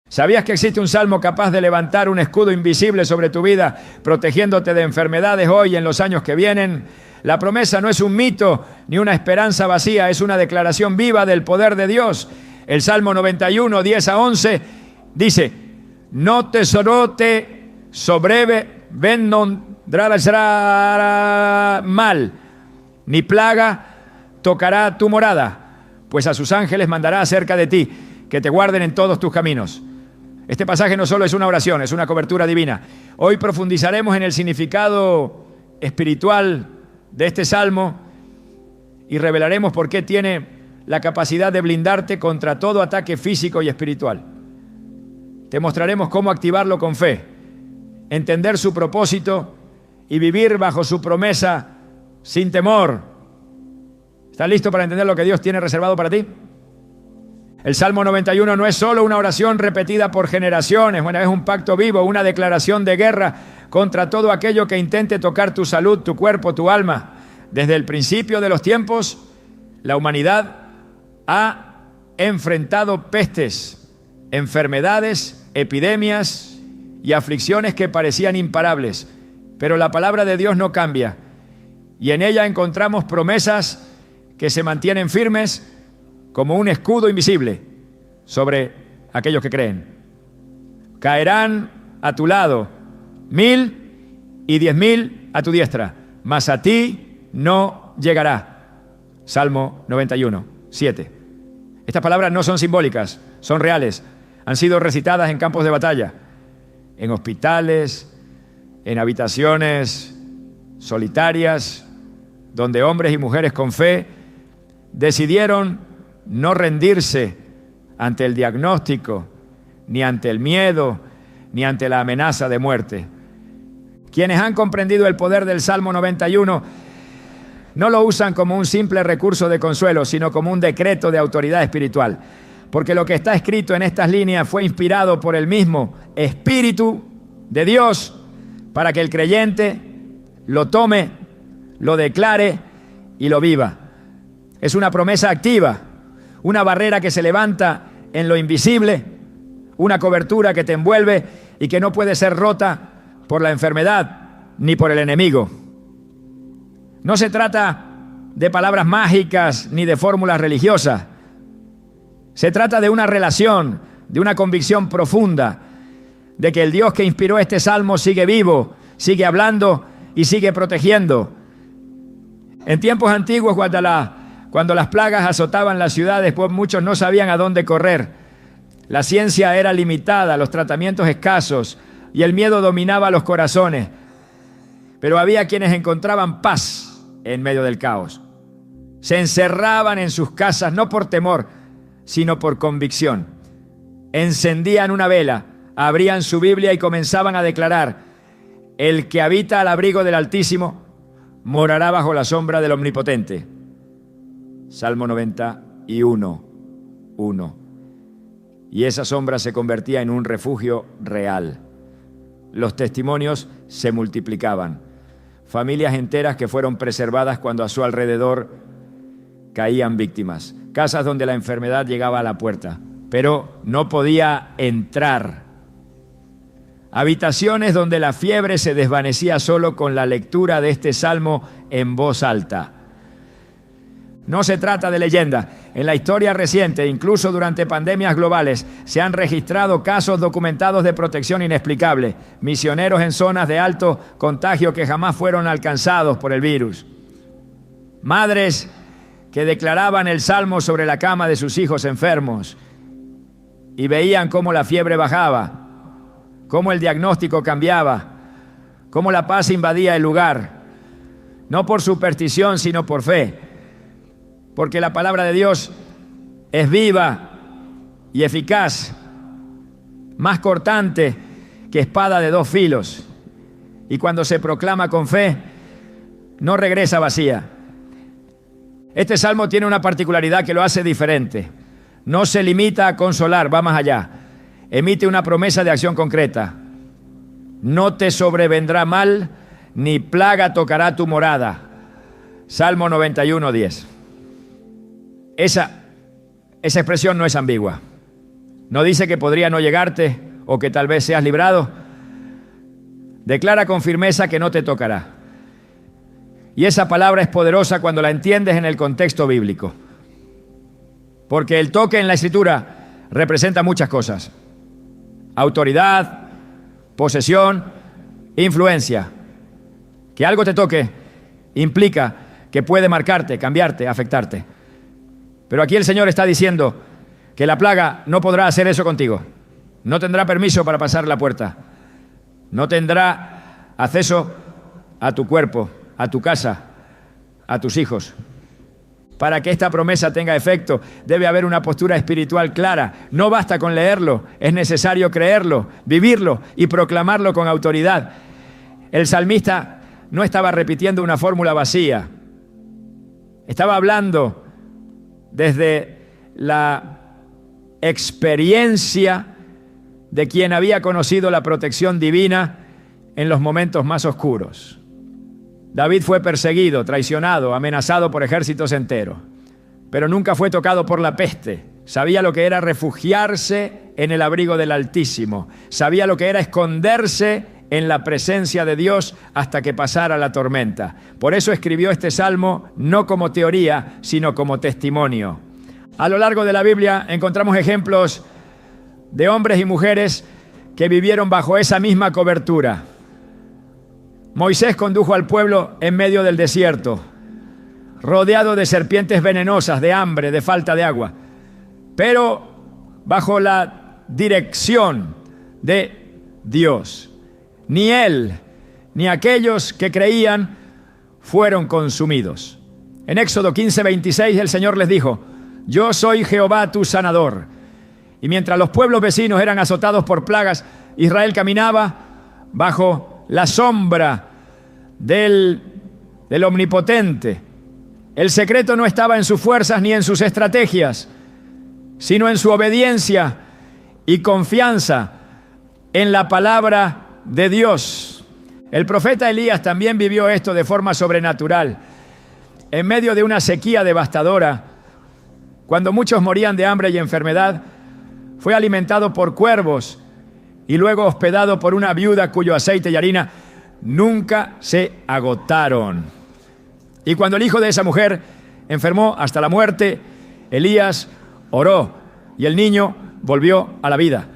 ¿Sabías que existe un salmo capaz de levantar un escudo invisible sobre tu vida, protegiéndote de enfermedades hoy y en los años que vienen? La promesa no es un mito ni una esperanza vacía, es una declaración viva del poder de Dios. El Salmo 91, 10 a 11 dice: no te sobrevendrá mal, ni plaga tocará tu morada, pues a sus ángeles mandará acerca de ti, que te guarden en todos tus caminos. Este pasaje no solo es una oración, es una cobertura divina. Hoy profundizaremos en el significado espiritual de este salmo y revelaremos por qué tiene la capacidad de blindarte contra todo ataque físico y espiritual. Te mostraremos cómo activarlo con fe, entender su propósito y vivir bajo su promesa sin temor. ¿Estás listo para entender lo que Dios tiene reservado para ti? El Salmo 91 no es solo una oración repetida por generaciones, bueno, es un pacto vivo, una declaración de guerra contra todo aquello que intente tocar tu salud, tu cuerpo, tu alma. Desde el principio de los tiempos, la humanidad ha enfrentado pestes, enfermedades, epidemias y aflicciones que parecían imparables. Pero la palabra de Dios no cambia y en ella encontramos promesas que se mantienen firmes como un escudo invisible sobre aquellos que creen. Caerán a tu lado 1000 y 10.000 a tu diestra, mas a ti no llegará. Salmo 91, 7. Estas palabras no son simbólicas, son reales. Han sido recitadas en campos de batalla, en hospitales, en habitaciones solitarias, donde hombres y mujeres con fe decidieron no rendirse ante el diagnóstico, ni ante el miedo, ni ante la amenaza de muerte. Quienes han comprendido el poder del Salmo 91 no lo usan como un simple recurso de consuelo, sino como un decreto de autoridad espiritual. Porque lo que está escrito en estas líneas fue inspirado por el mismo Espíritu de Dios para que el creyente lo tome, lo declare y lo viva. Es una promesa activa, una barrera que se levanta en lo invisible, una cobertura que te envuelve y que no puede ser rota por la enfermedad ni por el enemigo. No se trata de palabras mágicas ni de fórmulas religiosas. Se trata de una relación, de una convicción profunda de que el Dios que inspiró este salmo sigue vivo, sigue hablando y sigue protegiendo. En tiempos antiguos, cuando las plagas azotaban las ciudades, pues muchos no sabían a dónde correr. La ciencia era limitada, los tratamientos escasos y el miedo dominaba los corazones. Pero había quienes encontraban paz en medio del caos. Se encerraban en sus casas no por temor, sino por convicción. Encendían una vela, abrían su Biblia y comenzaban a declarar: el que habita al abrigo del Altísimo morará bajo la sombra del Omnipotente. Salmo 91, 1. Y esa sombra se convertía en un refugio real. Los testimonios se multiplicaban. Familias enteras que fueron preservadas cuando a su alrededor caían víctimas. Casas donde la enfermedad llegaba a la puerta, pero no podía entrar. Habitaciones donde la fiebre se desvanecía solo con la lectura de este salmo en voz alta. No se trata de leyenda. En la historia reciente, incluso durante pandemias globales, se han registrado casos documentados de protección inexplicable. Misioneros en zonas de alto contagio que jamás fueron alcanzados por el virus. Madres que declaraban el salmo sobre la cama de sus hijos enfermos y veían cómo la fiebre bajaba, cómo el diagnóstico cambiaba, cómo la paz invadía el lugar. No por superstición, sino por fe. Porque la palabra de Dios es viva y eficaz, más cortante que espada de 2 filos. Y cuando se proclama con fe, no regresa vacía. Este salmo tiene una particularidad que lo hace diferente. No se limita a consolar, va más allá. Emite una promesa de acción concreta. No te sobrevendrá mal, ni plaga tocará tu morada. Salmo 91, 10. Esa expresión no es ambigua. ¿No dice que podría no llegarte o que tal vez seas librado? Declara con firmeza que no te tocará. Y esa palabra es poderosa cuando la entiendes en el contexto bíblico. Porque el toque en la Escritura representa muchas cosas: autoridad, posesión, influencia. Que algo te toque implica que puede marcarte, cambiarte, afectarte. Pero aquí el Señor está diciendo que la plaga no podrá hacer eso contigo. No tendrá permiso para pasar la puerta. No tendrá acceso a tu cuerpo, a tu casa, a tus hijos. Para que esta promesa tenga efecto, debe haber una postura espiritual clara. No basta con leerlo, es necesario creerlo, vivirlo y proclamarlo con autoridad. El salmista no estaba repitiendo una fórmula vacía. Estaba hablando desde la experiencia de quien había conocido la protección divina en los momentos más oscuros. David fue perseguido, traicionado, amenazado por ejércitos enteros, pero nunca fue tocado por la peste. Sabía lo que era refugiarse en el abrigo del Altísimo. Sabía lo que era esconderse en la presencia de Dios hasta que pasara la tormenta. Por eso escribió este salmo no como teoría, sino como testimonio. A lo largo de la Biblia encontramos ejemplos de hombres y mujeres que vivieron bajo esa misma cobertura. Moisés condujo al pueblo en medio del desierto, rodeado de serpientes venenosas, de hambre, de falta de agua, pero bajo la dirección de Dios. Ni él, ni aquellos que creían fueron consumidos. En Éxodo 15:26 el Señor les dijo: yo soy Jehová tu sanador. Y mientras los pueblos vecinos eran azotados por plagas, Israel caminaba bajo la sombra del Omnipotente. El secreto no estaba en sus fuerzas ni en sus estrategias, sino en su obediencia y confianza en la palabra de Dios. El profeta Elías también vivió esto de forma sobrenatural. En medio de una sequía devastadora, cuando muchos morían de hambre y enfermedad, fue alimentado por cuervos y luego hospedado por una viuda cuyo aceite y harina nunca se agotaron. Y cuando el hijo de esa mujer enfermó hasta la muerte, Elías oró y el niño volvió a la vida.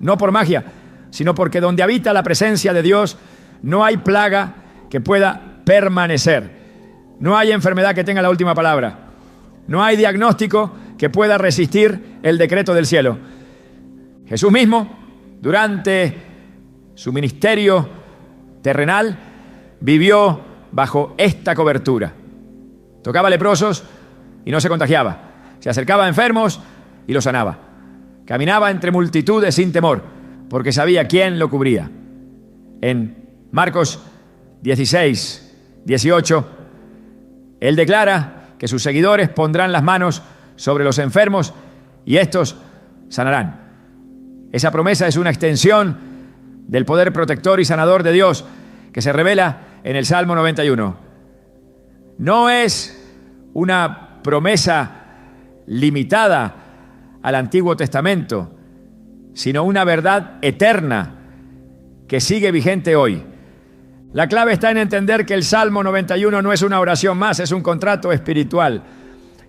No por magia, sino porque donde habita la presencia de Dios no hay plaga que pueda permanecer. No hay enfermedad que tenga la última palabra. No hay diagnóstico que pueda resistir el decreto del cielo. Jesús mismo, durante su ministerio terrenal, vivió bajo esta cobertura. Tocaba leprosos y no se contagiaba. Se acercaba a enfermos y los sanaba. Caminaba entre multitudes sin temor, porque sabía quién lo cubría. En Marcos 16:18, él declara que sus seguidores pondrán las manos sobre los enfermos y estos sanarán. Esa promesa es una extensión del poder protector y sanador de Dios que se revela en el Salmo 91. No es una promesa limitada al Antiguo Testamento, sino una verdad eterna que sigue vigente hoy. La clave está en entender que el Salmo 91 no es una oración más, es un contrato espiritual.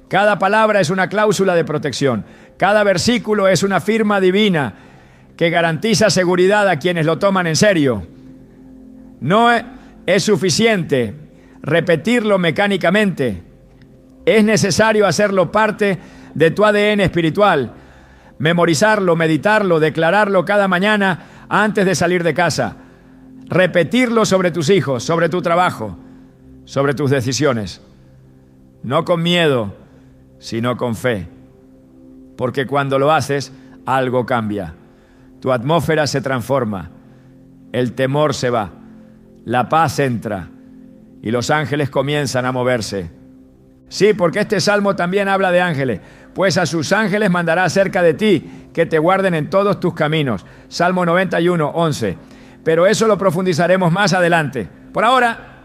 Cada palabra es una cláusula de protección. Cada versículo es una firma divina que garantiza seguridad a quienes lo toman en serio. No es suficiente repetirlo mecánicamente. Es necesario hacerlo parte de tu ADN espiritual. Memorizarlo, meditarlo, declararlo cada mañana antes de salir de casa. Repetirlo sobre tus hijos, sobre tu trabajo, sobre tus decisiones. No con miedo, sino con fe. Porque cuando lo haces, algo cambia. Tu atmósfera se transforma. El temor se va. La paz entra. Y los ángeles comienzan a moverse. Sí, porque este salmo también habla de ángeles. Pues a sus ángeles mandará cerca de ti, que te guarden en todos tus caminos. Salmo 91:11. Pero eso lo profundizaremos más adelante. Por ahora,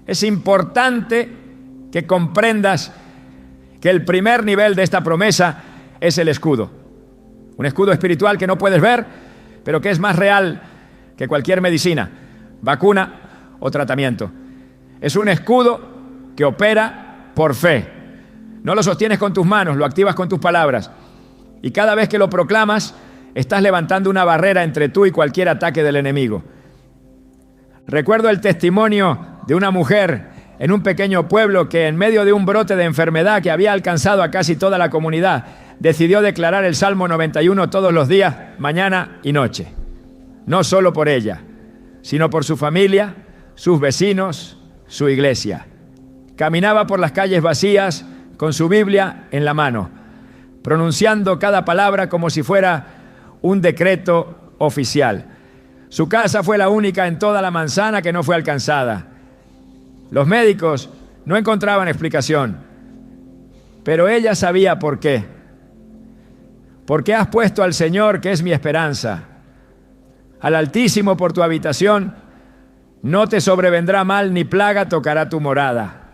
es importante que comprendas que el primer nivel de esta promesa es el escudo. Un escudo espiritual que no puedes ver, pero que es más real que cualquier medicina, vacuna o tratamiento. Es un escudo que opera por fe. No lo sostienes con tus manos, lo activas con tus palabras. Y cada vez que lo proclamas, estás levantando una barrera entre tú y cualquier ataque del enemigo. Recuerdo el testimonio de una mujer en un pequeño pueblo que en medio de un brote de enfermedad que había alcanzado a casi toda la comunidad, decidió declarar el Salmo 91 todos los días, mañana y noche. No solo por ella, sino por su familia, sus vecinos, su iglesia. Caminaba por las calles vacías con su Biblia en la mano, pronunciando cada palabra como si fuera un decreto oficial. Su casa fue la única en toda la manzana que no fue alcanzada. Los médicos no encontraban explicación, pero ella sabía por qué. Porque has puesto al Señor, que es mi esperanza, al Altísimo por tu habitación, no te sobrevendrá mal ni plaga tocará tu morada.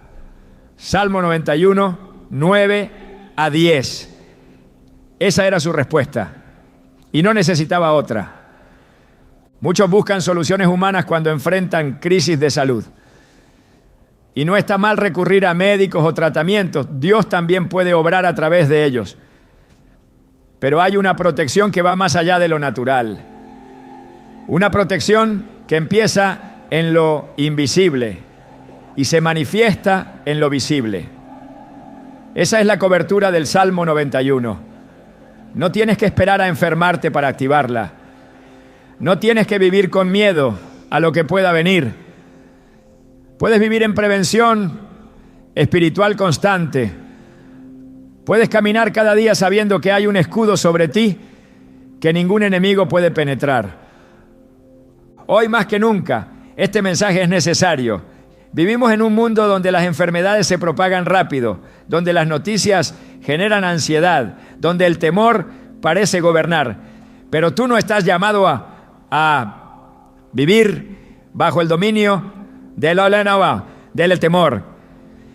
Salmo 91, 9 a 10. Esa era su respuesta y no necesitaba otra. Muchos buscan soluciones humanas cuando enfrentan crisis de salud. Y no está mal recurrir a médicos o tratamientos. Dios también puede obrar a través de ellos. Pero hay una protección que va más allá de lo natural. Una protección que empieza en lo invisible y se manifiesta en lo visible. Esa es la cobertura del Salmo 91. No tienes que esperar a enfermarte para activarla. No tienes que vivir con miedo a lo que pueda venir. Puedes vivir en prevención espiritual constante. Puedes caminar cada día sabiendo que hay un escudo sobre ti que ningún enemigo puede penetrar. Hoy más que nunca, este mensaje es necesario. Vivimos en un mundo donde las enfermedades se propagan rápido, donde las noticias generan ansiedad, donde el temor parece gobernar. Pero tú no estás llamado a vivir bajo el dominio del temor,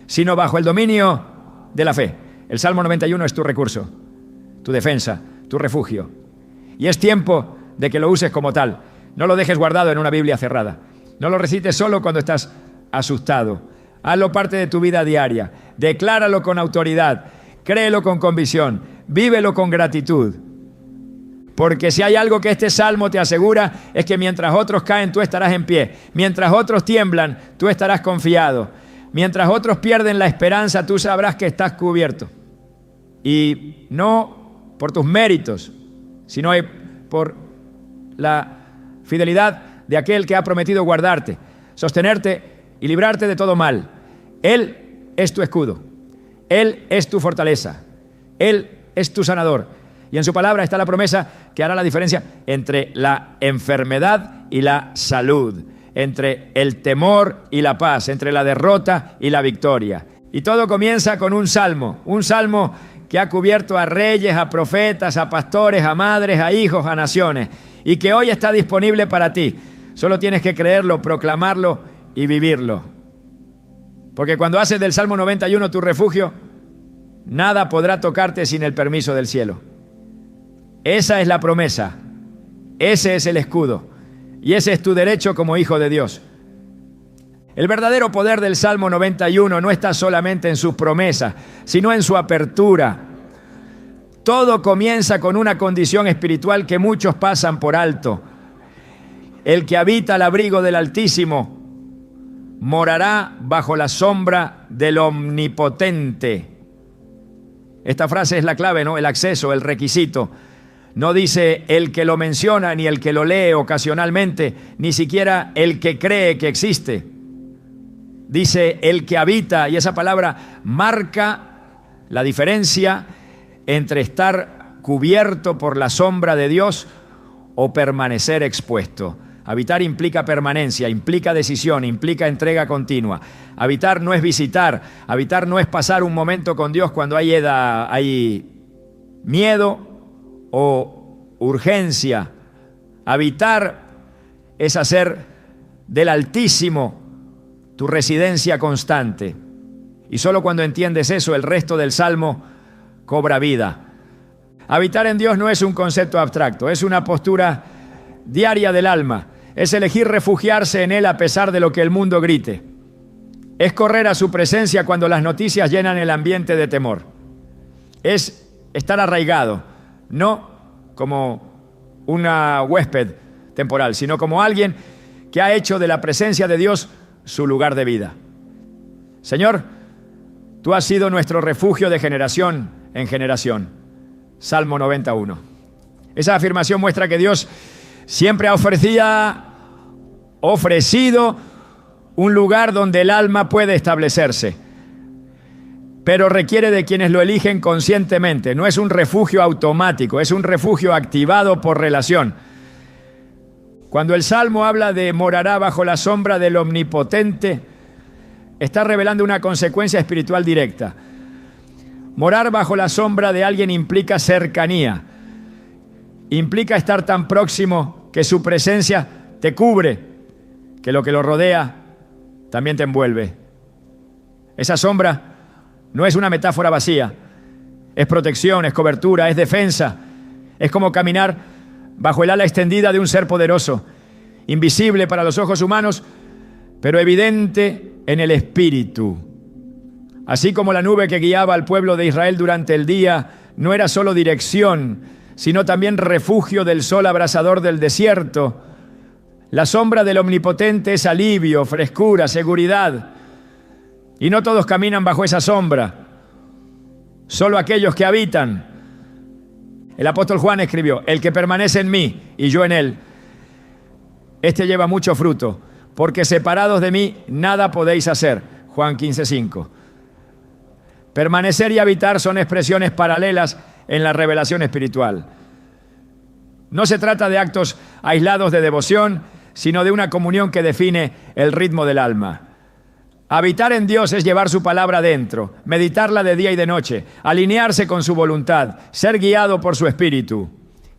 sino bajo el dominio de la fe. El Salmo 91 es tu recurso, tu defensa, tu refugio. Y es tiempo de que lo uses como tal. No lo dejes guardado en una Biblia cerrada. No lo recites solo cuando estás asustado. Hazlo parte de tu vida diaria. Decláralo con autoridad. Créelo con convicción. Vívelo con gratitud. Porque si hay algo que este salmo te asegura es que mientras otros caen, tú estarás en pie. Mientras otros tiemblan, tú estarás confiado. Mientras otros pierden la esperanza, tú sabrás que estás cubierto. Y no por tus méritos, sino por la fidelidad de aquel que ha prometido guardarte, sostenerte y librarte de todo mal. Él es tu escudo. Él es tu fortaleza. Él es tu sanador. Y en su palabra está la promesa que hará la diferencia entre la enfermedad y la salud, entre el temor y la paz, entre la derrota y la victoria. Y todo comienza con un salmo que ha cubierto a reyes, a profetas, a pastores, a madres, a hijos, a naciones, y que hoy está disponible para ti. Solo tienes que creerlo, proclamarlo y vivirlo. Porque cuando haces del Salmo 91 tu refugio, nada podrá tocarte sin el permiso del cielo. Esa es la promesa, ese es el escudo, y ese es tu derecho como hijo de Dios. El verdadero poder del Salmo 91 no está solamente en sus promesas, sino en su apertura. Todo comienza con una condición espiritual que muchos pasan por alto. El que habita al abrigo del Altísimo morará bajo la sombra del Omnipotente. Esta frase es la clave, ¿no? El acceso, el requisito. No dice el que lo menciona, ni el que lo lee ocasionalmente, ni siquiera el que cree que existe. Dice el que habita, y esa palabra marca la diferencia entre estar cubierto por la sombra de Dios o permanecer expuesto. Habitar implica permanencia, implica decisión, implica entrega continua. Habitar no es visitar, habitar no es pasar un momento con Dios cuando hay miedo o urgencia. Habitar es hacer del Altísimo tu residencia constante. Y solo cuando entiendes eso, el resto del Salmo cobra vida. Habitar en Dios no es un concepto abstracto, es una postura diaria del alma. Es elegir refugiarse en Él a pesar de lo que el mundo grite. Es correr a su presencia cuando las noticias llenan el ambiente de temor. Es estar arraigado, no como una huésped temporal, sino como alguien que ha hecho de la presencia de Dios su lugar de vida. Señor, tú has sido nuestro refugio de generación en generación. Salmo 91. Esa afirmación muestra que Dios siempre ha ofrecido un lugar donde el alma puede establecerse, pero requiere de quienes lo eligen conscientemente. No es un refugio automático, es un refugio activado por relación. Cuando el Salmo habla de morará bajo la sombra del Omnipotente, está revelando una consecuencia espiritual directa. Morar bajo la sombra de alguien implica cercanía, implica estar tan próximo que su presencia te cubre, que lo rodea también te envuelve. Esa sombra no es una metáfora vacía, es protección, es cobertura, es defensa, es como caminar bajo el ala extendida de un ser poderoso, invisible para los ojos humanos, pero evidente en el espíritu. Así como la nube que guiaba al pueblo de Israel durante el día no era solo dirección, sino también refugio del sol abrasador del desierto, la sombra del Omnipotente es alivio, frescura, seguridad. Y no todos caminan bajo esa sombra, solo aquellos que habitan. El apóstol Juan escribió: el que permanece en mí y yo en él, este lleva mucho fruto, porque separados de mí nada podéis hacer. Juan 15:5. Permanecer y habitar son expresiones paralelas en la revelación espiritual. No se trata de actos aislados de devoción, sino de una comunión que define el ritmo del alma. Habitar en Dios es llevar su palabra dentro, meditarla de día y de noche, alinearse con su voluntad, ser guiado por su espíritu.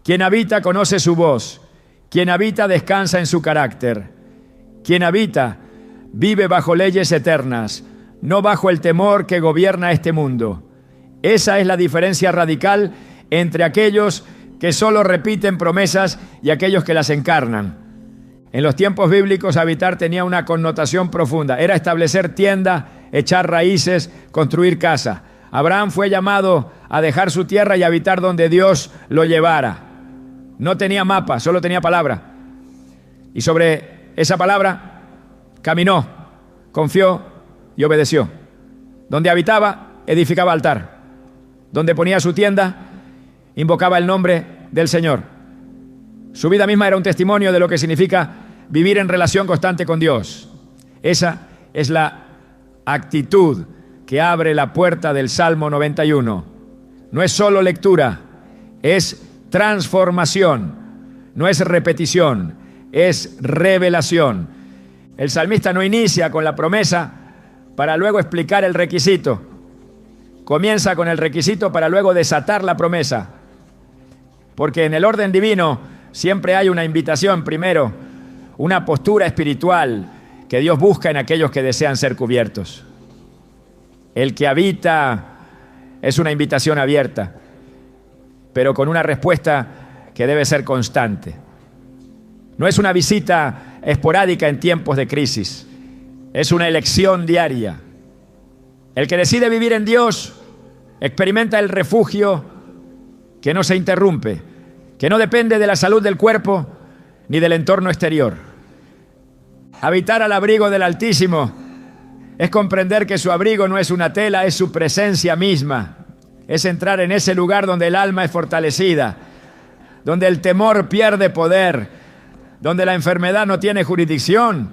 Quien habita conoce su voz, quien habita descansa en su carácter. Quien habita vive bajo leyes eternas, no bajo el temor que gobierna este mundo. Esa es la diferencia radical entre aquellos que solo repiten promesas y aquellos que las encarnan. En los tiempos bíblicos, habitar tenía una connotación profunda. Era establecer tienda, echar raíces, construir casa. Abraham fue llamado a dejar su tierra y habitar donde Dios lo llevara. No tenía mapa, solo tenía palabra. Y sobre esa palabra caminó, confió y obedeció. Donde habitaba, edificaba altar. Donde ponía su tienda, invocaba el nombre del Señor. Su vida misma era un testimonio de lo que significa vivir en relación constante con Dios. Esa es la actitud que abre la puerta del Salmo 91. No es solo lectura, es transformación, no es repetición, es revelación. El salmista no inicia con la promesa para luego explicar el requisito. Comienza con el requisito para luego desatar la promesa. Porque en el orden divino siempre hay una invitación primero, una postura espiritual que Dios busca en aquellos que desean ser cubiertos. El que habita es una invitación abierta, pero con una respuesta que debe ser constante. No es una visita esporádica en tiempos de crisis, es una elección diaria. El que decide vivir en Dios experimenta el refugio que no se interrumpe, que no depende de la salud del cuerpo ni del entorno exterior. Habitar al abrigo del Altísimo es comprender que su abrigo no es una tela, es su presencia misma. Es entrar en ese lugar donde el alma es fortalecida, donde el temor pierde poder, donde la enfermedad no tiene jurisdicción.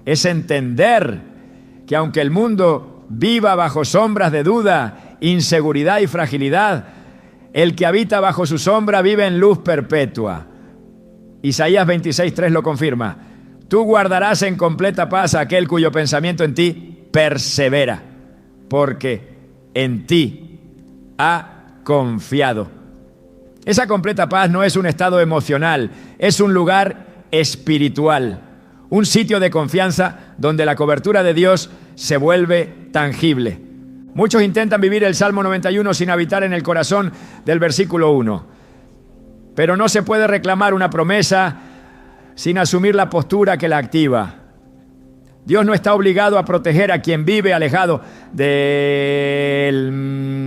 Es entender que aunque el mundo viva bajo sombras de duda, inseguridad y fragilidad, el que habita bajo su sombra vive en luz perpetua. Isaías 26:3 lo confirma. Tú guardarás en completa paz a aquel cuyo pensamiento en ti persevera, porque en ti ha confiado. Esa completa paz no es un estado emocional, es un lugar espiritual, un sitio de confianza donde la cobertura de Dios se vuelve tangible. Muchos intentan vivir el Salmo 91 sin habitar en el corazón del versículo 1. Pero no se puede reclamar una promesa sin asumir la postura que la activa. Dios no está obligado a proteger a quien vive alejado de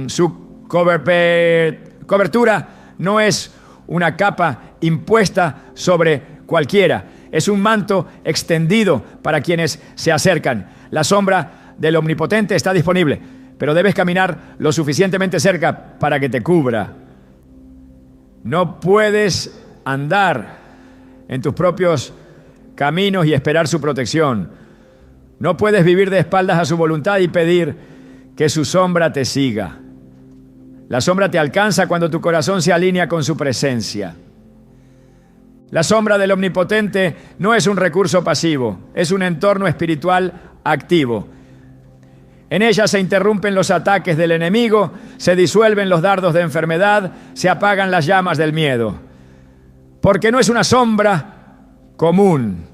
su cobertura. No es una capa impuesta sobre cualquiera. Es un manto extendido para quienes se acercan. La sombra del Omnipotente está disponible, pero debes caminar lo suficientemente cerca para que te cubra. No puedes andar en tus propios caminos y esperar su protección. No puedes vivir de espaldas a su voluntad y pedir que su sombra te siga. La sombra te alcanza cuando tu corazón se alinea con su presencia. La sombra del Omnipotente no es un recurso pasivo, es un entorno espiritual activo. En ella se interrumpen los ataques del enemigo, se disuelven los dardos de enfermedad, se apagan las llamas del miedo. Porque no es una sombra común,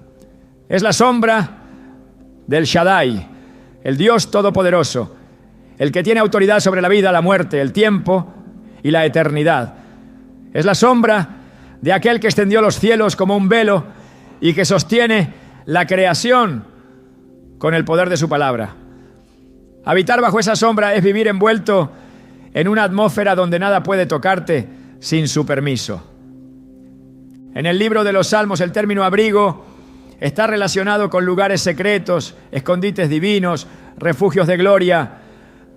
es la sombra del Shaddai, el Dios Todopoderoso, el que tiene autoridad sobre la vida, la muerte, el tiempo y la eternidad. Es la sombra de aquel que extendió los cielos como un velo y que sostiene la creación con el poder de su palabra. Habitar bajo esa sombra es vivir envuelto en una atmósfera donde nada puede tocarte sin su permiso. En el libro de los Salmos, el término abrigo está relacionado con lugares secretos, escondites divinos, refugios de gloria.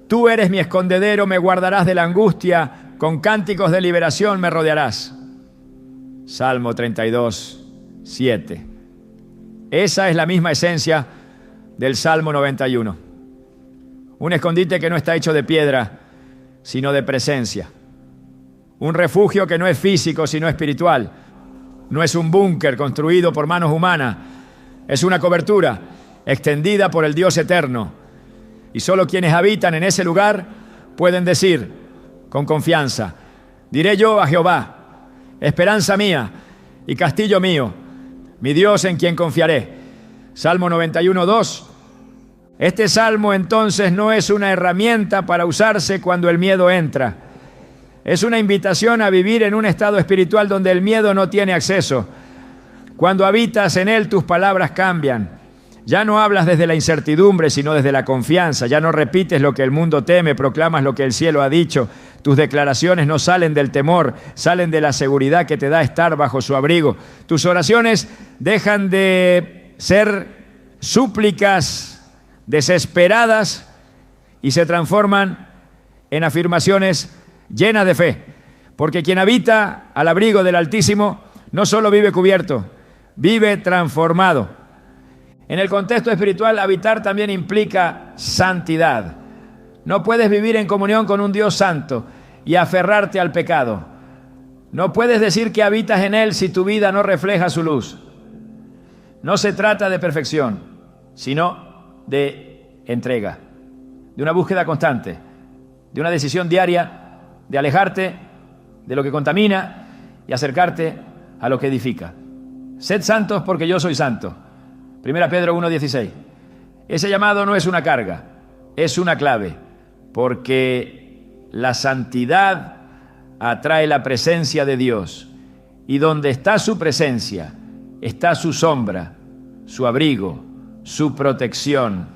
Tú eres mi escondedero, me guardarás de la angustia, con cánticos de liberación me rodearás. Salmo 32, 7. Esa es la misma esencia del Salmo 91. Un escondite que no está hecho de piedra, sino de presencia. Un refugio que no es físico, sino espiritual. No es un búnker construido por manos humanas. Es una cobertura extendida por el Dios eterno. Y solo quienes habitan en ese lugar pueden decir con confianza: diré yo a Jehová, esperanza mía y castillo mío, mi Dios en quien confiaré. Salmo 91, 2. Este salmo entonces no es una herramienta para usarse cuando el miedo entra. Es una invitación a vivir en un estado espiritual donde el miedo no tiene acceso. Cuando habitas en él, tus palabras cambian. Ya no hablas desde la incertidumbre, sino desde la confianza. Ya no repites lo que el mundo teme, proclamas lo que el cielo ha dicho. Tus declaraciones no salen del temor, salen de la seguridad que te da estar bajo su abrigo. Tus oraciones dejan de ser súplicas desesperadas y se transforman en afirmaciones llenas de fe. Porque quien habita al abrigo del Altísimo no solo vive cubierto, vive transformado. En el contexto espiritual, habitar también implica santidad. No puedes vivir en comunión con un Dios santo y aferrarte al pecado. No puedes decir que habitas en Él si tu vida no refleja su luz. No se trata de perfección, sino de entrega, de una búsqueda constante, de una decisión diaria de alejarte de lo que contamina y acercarte a lo que edifica. Sed santos porque yo soy santo. 1 Pedro 1:16. Ese llamado no es una carga, es una clave, porque la santidad atrae la presencia de Dios, y donde está su presencia, está su sombra, su abrigo, su protección.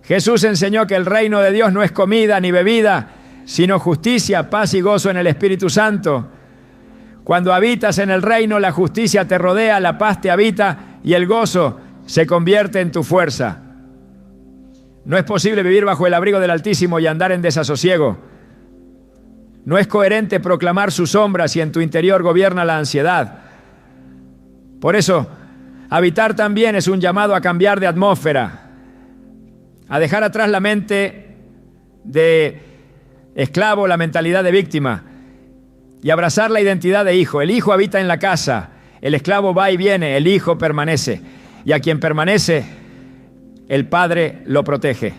Jesús enseñó que el reino de Dios no es comida ni bebida, sino justicia, paz y gozo en el Espíritu Santo. Cuando habitas en el reino, la justicia te rodea, la paz te habita y el gozo se convierte en tu fuerza. No es posible vivir bajo el abrigo del Altísimo y andar en desasosiego. No es coherente proclamar su sombra si en tu interior gobierna la ansiedad. Por eso, habitar también es un llamado a cambiar de atmósfera, a dejar atrás la mente de esclavo, la mentalidad de víctima, y abrazar la identidad de hijo. El hijo habita en la casa, el esclavo va y viene, el hijo permanece, y a quien permanece, el Padre lo protege.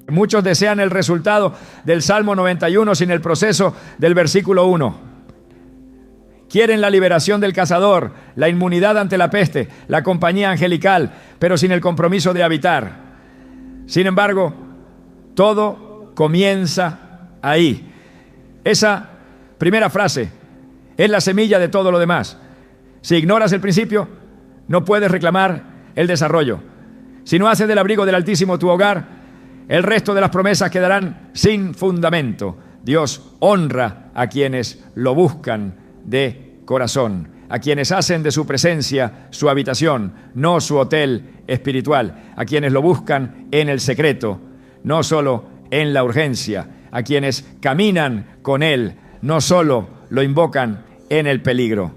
Muchos desean el resultado del Salmo 91 sin el proceso del versículo 1. Quieren la liberación del cazador, la inmunidad ante la peste, la compañía angelical, pero sin el compromiso de habitar. Sin embargo, Todo comienza ahí. Esa primera frase es la semilla de todo lo demás. Si ignoras el principio, no puedes reclamar el desarrollo. Si no haces del abrigo del Altísimo tu hogar, el resto de las promesas quedarán sin fundamento. Dios honra a quienes lo buscan de corazón, a quienes hacen de su presencia su habitación, no su hotel espiritual, a quienes lo buscan en el secreto, no solo en la urgencia, a quienes caminan con Él, no solo lo invocan en el peligro.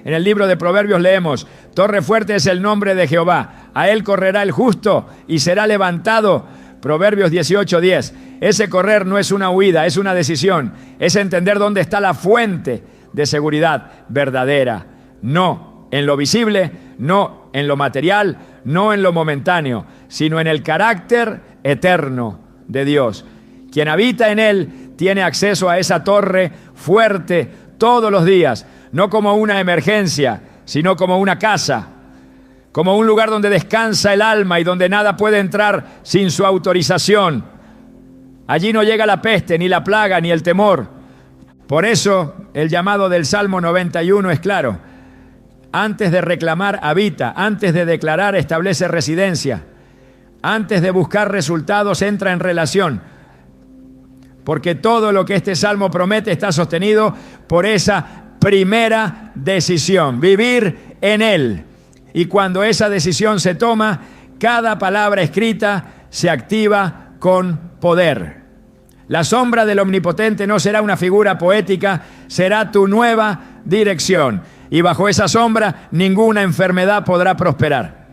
En el libro de Proverbios leemos: torre fuerte es el nombre de Jehová, a Él correrá el justo y será levantado. Proverbios 18:10. Ese correr no es una huida, es una decisión, es entender dónde está la fuente de seguridad verdadera, no en lo visible, no en lo material, no en lo momentáneo, sino en el carácter eterno de Dios. Quien habita en Él tiene acceso a esa torre fuerte todos los días, no como una emergencia, sino como una casa, como un lugar donde descansa el alma y donde nada puede entrar sin su autorización. Allí no llega la peste, ni la plaga, ni el temor. Por eso el llamado del Salmo 91 es claro. Antes de reclamar, habita. Antes de declarar, establece residencia. Antes de buscar resultados, entra en relación. Porque todo lo que este Salmo promete está sostenido por esa primera decisión: vivir en Él. Y cuando esa decisión se toma, cada palabra escrita se activa con poder. La sombra del Omnipotente no será una figura poética, será tu nueva dirección. Y bajo esa sombra, ninguna enfermedad podrá prosperar.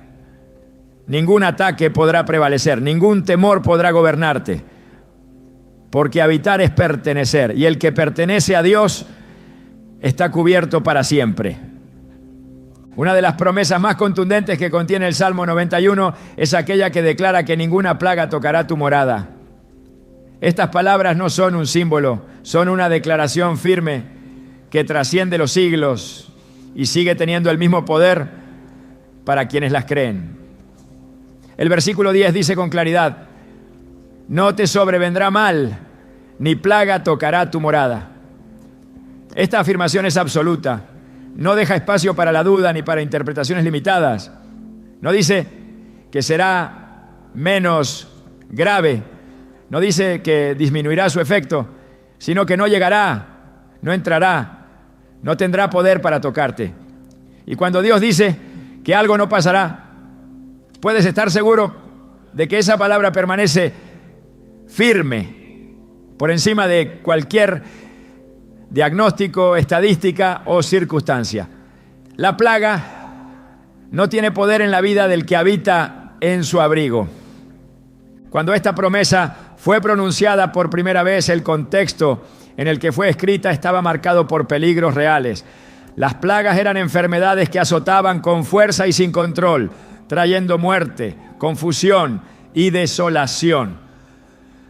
Ningún ataque podrá prevalecer, ningún temor podrá gobernarte. Porque habitar es pertenecer, y el que pertenece a Dios está cubierto para siempre. Una de las promesas más contundentes que contiene el Salmo 91 es aquella que declara que ninguna plaga tocará tu morada. Estas palabras no son un símbolo, son una declaración firme que trasciende los siglos y sigue teniendo el mismo poder para quienes las creen. El versículo 10 dice con claridad: no te sobrevendrá mal, ni plaga tocará tu morada. Esta afirmación es absoluta. No deja espacio para la duda ni para interpretaciones limitadas. No dice que será menos grave. No dice que disminuirá su efecto, sino que no llegará, no entrará, no tendrá poder para tocarte. Y cuando Dios dice que algo no pasará, puedes estar seguro de que esa palabra permanece firme por encima de cualquier diagnóstico, estadística o circunstancia. La plaga no tiene poder en la vida del que habita en su abrigo. Cuando esta promesa fue pronunciada por primera vez, el contexto en el que fue escrita estaba marcado por peligros reales. Las plagas eran enfermedades que azotaban con fuerza y sin control, trayendo muerte, confusión y desolación.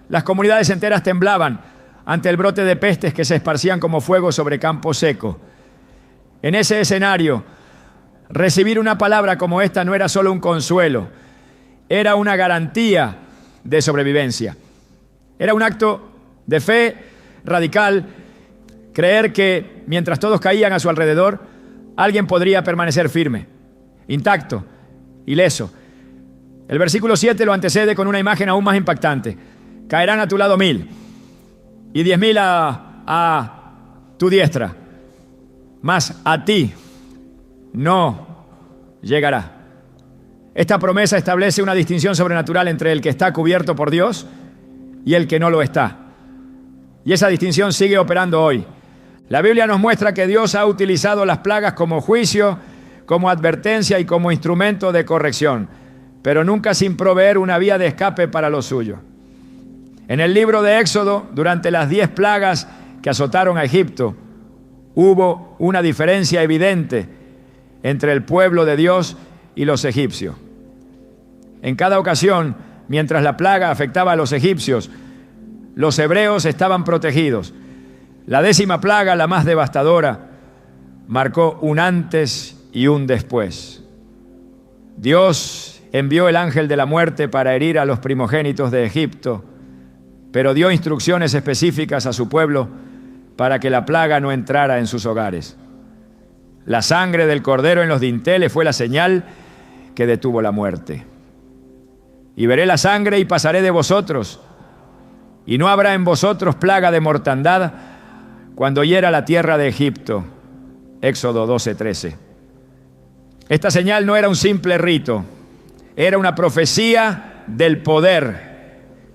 Las comunidades enteras temblaban ante el brote de pestes que se esparcían como fuego sobre campo seco. En ese escenario, recibir una palabra como esta no era solo un consuelo, era una garantía de sobrevivencia. Era un acto de fe radical, creer que mientras todos caían a su alrededor, alguien podría permanecer firme, intacto, ileso. El versículo 7 lo antecede con una imagen aún más impactante. Caerán a tu lado 1000 y 10.000 a tu diestra, mas a ti no llegará. Esta promesa establece una distinción sobrenatural entre el que está cubierto por Dios y el que no lo está. Y esa distinción sigue operando hoy. La Biblia nos muestra que Dios ha utilizado las plagas como juicio, como advertencia y como instrumento de corrección, pero nunca sin proveer una vía de escape para lo suyo. En el libro de Éxodo, durante las 10 plagas que azotaron a Egipto, hubo una diferencia evidente entre el pueblo de Dios y los egipcios. En cada ocasión, mientras la plaga afectaba a los egipcios, los hebreos estaban protegidos. La 10ª plaga, la más devastadora, marcó un antes y un después. Dios envió el ángel de la muerte para herir a los primogénitos de Egipto, pero dio instrucciones específicas a su pueblo para que la plaga no entrara en sus hogares. La sangre del cordero en los dinteles fue la señal que detuvo la muerte. Y veré la sangre y pasaré de vosotros, y no habrá en vosotros plaga de mortandad cuando hiera la tierra de Egipto. Éxodo 12:13. Esta señal no era un simple rito, era una profecía del poder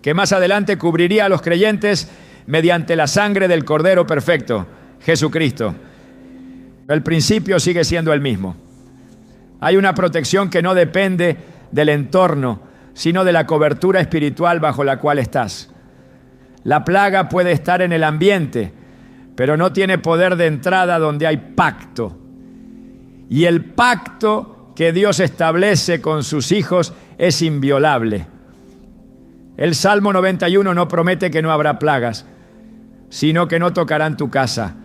que más adelante cubriría a los creyentes mediante la sangre del Cordero perfecto, Jesucristo. El principio sigue siendo el mismo. Hay una protección que no depende del entorno, sino de la cobertura espiritual bajo la cual estás. La plaga puede estar en el ambiente, pero no tiene poder de entrada donde hay pacto. Y el pacto que Dios establece con sus hijos es inviolable. El Salmo 91 no promete que no habrá plagas, sino que no tocarán tu casa.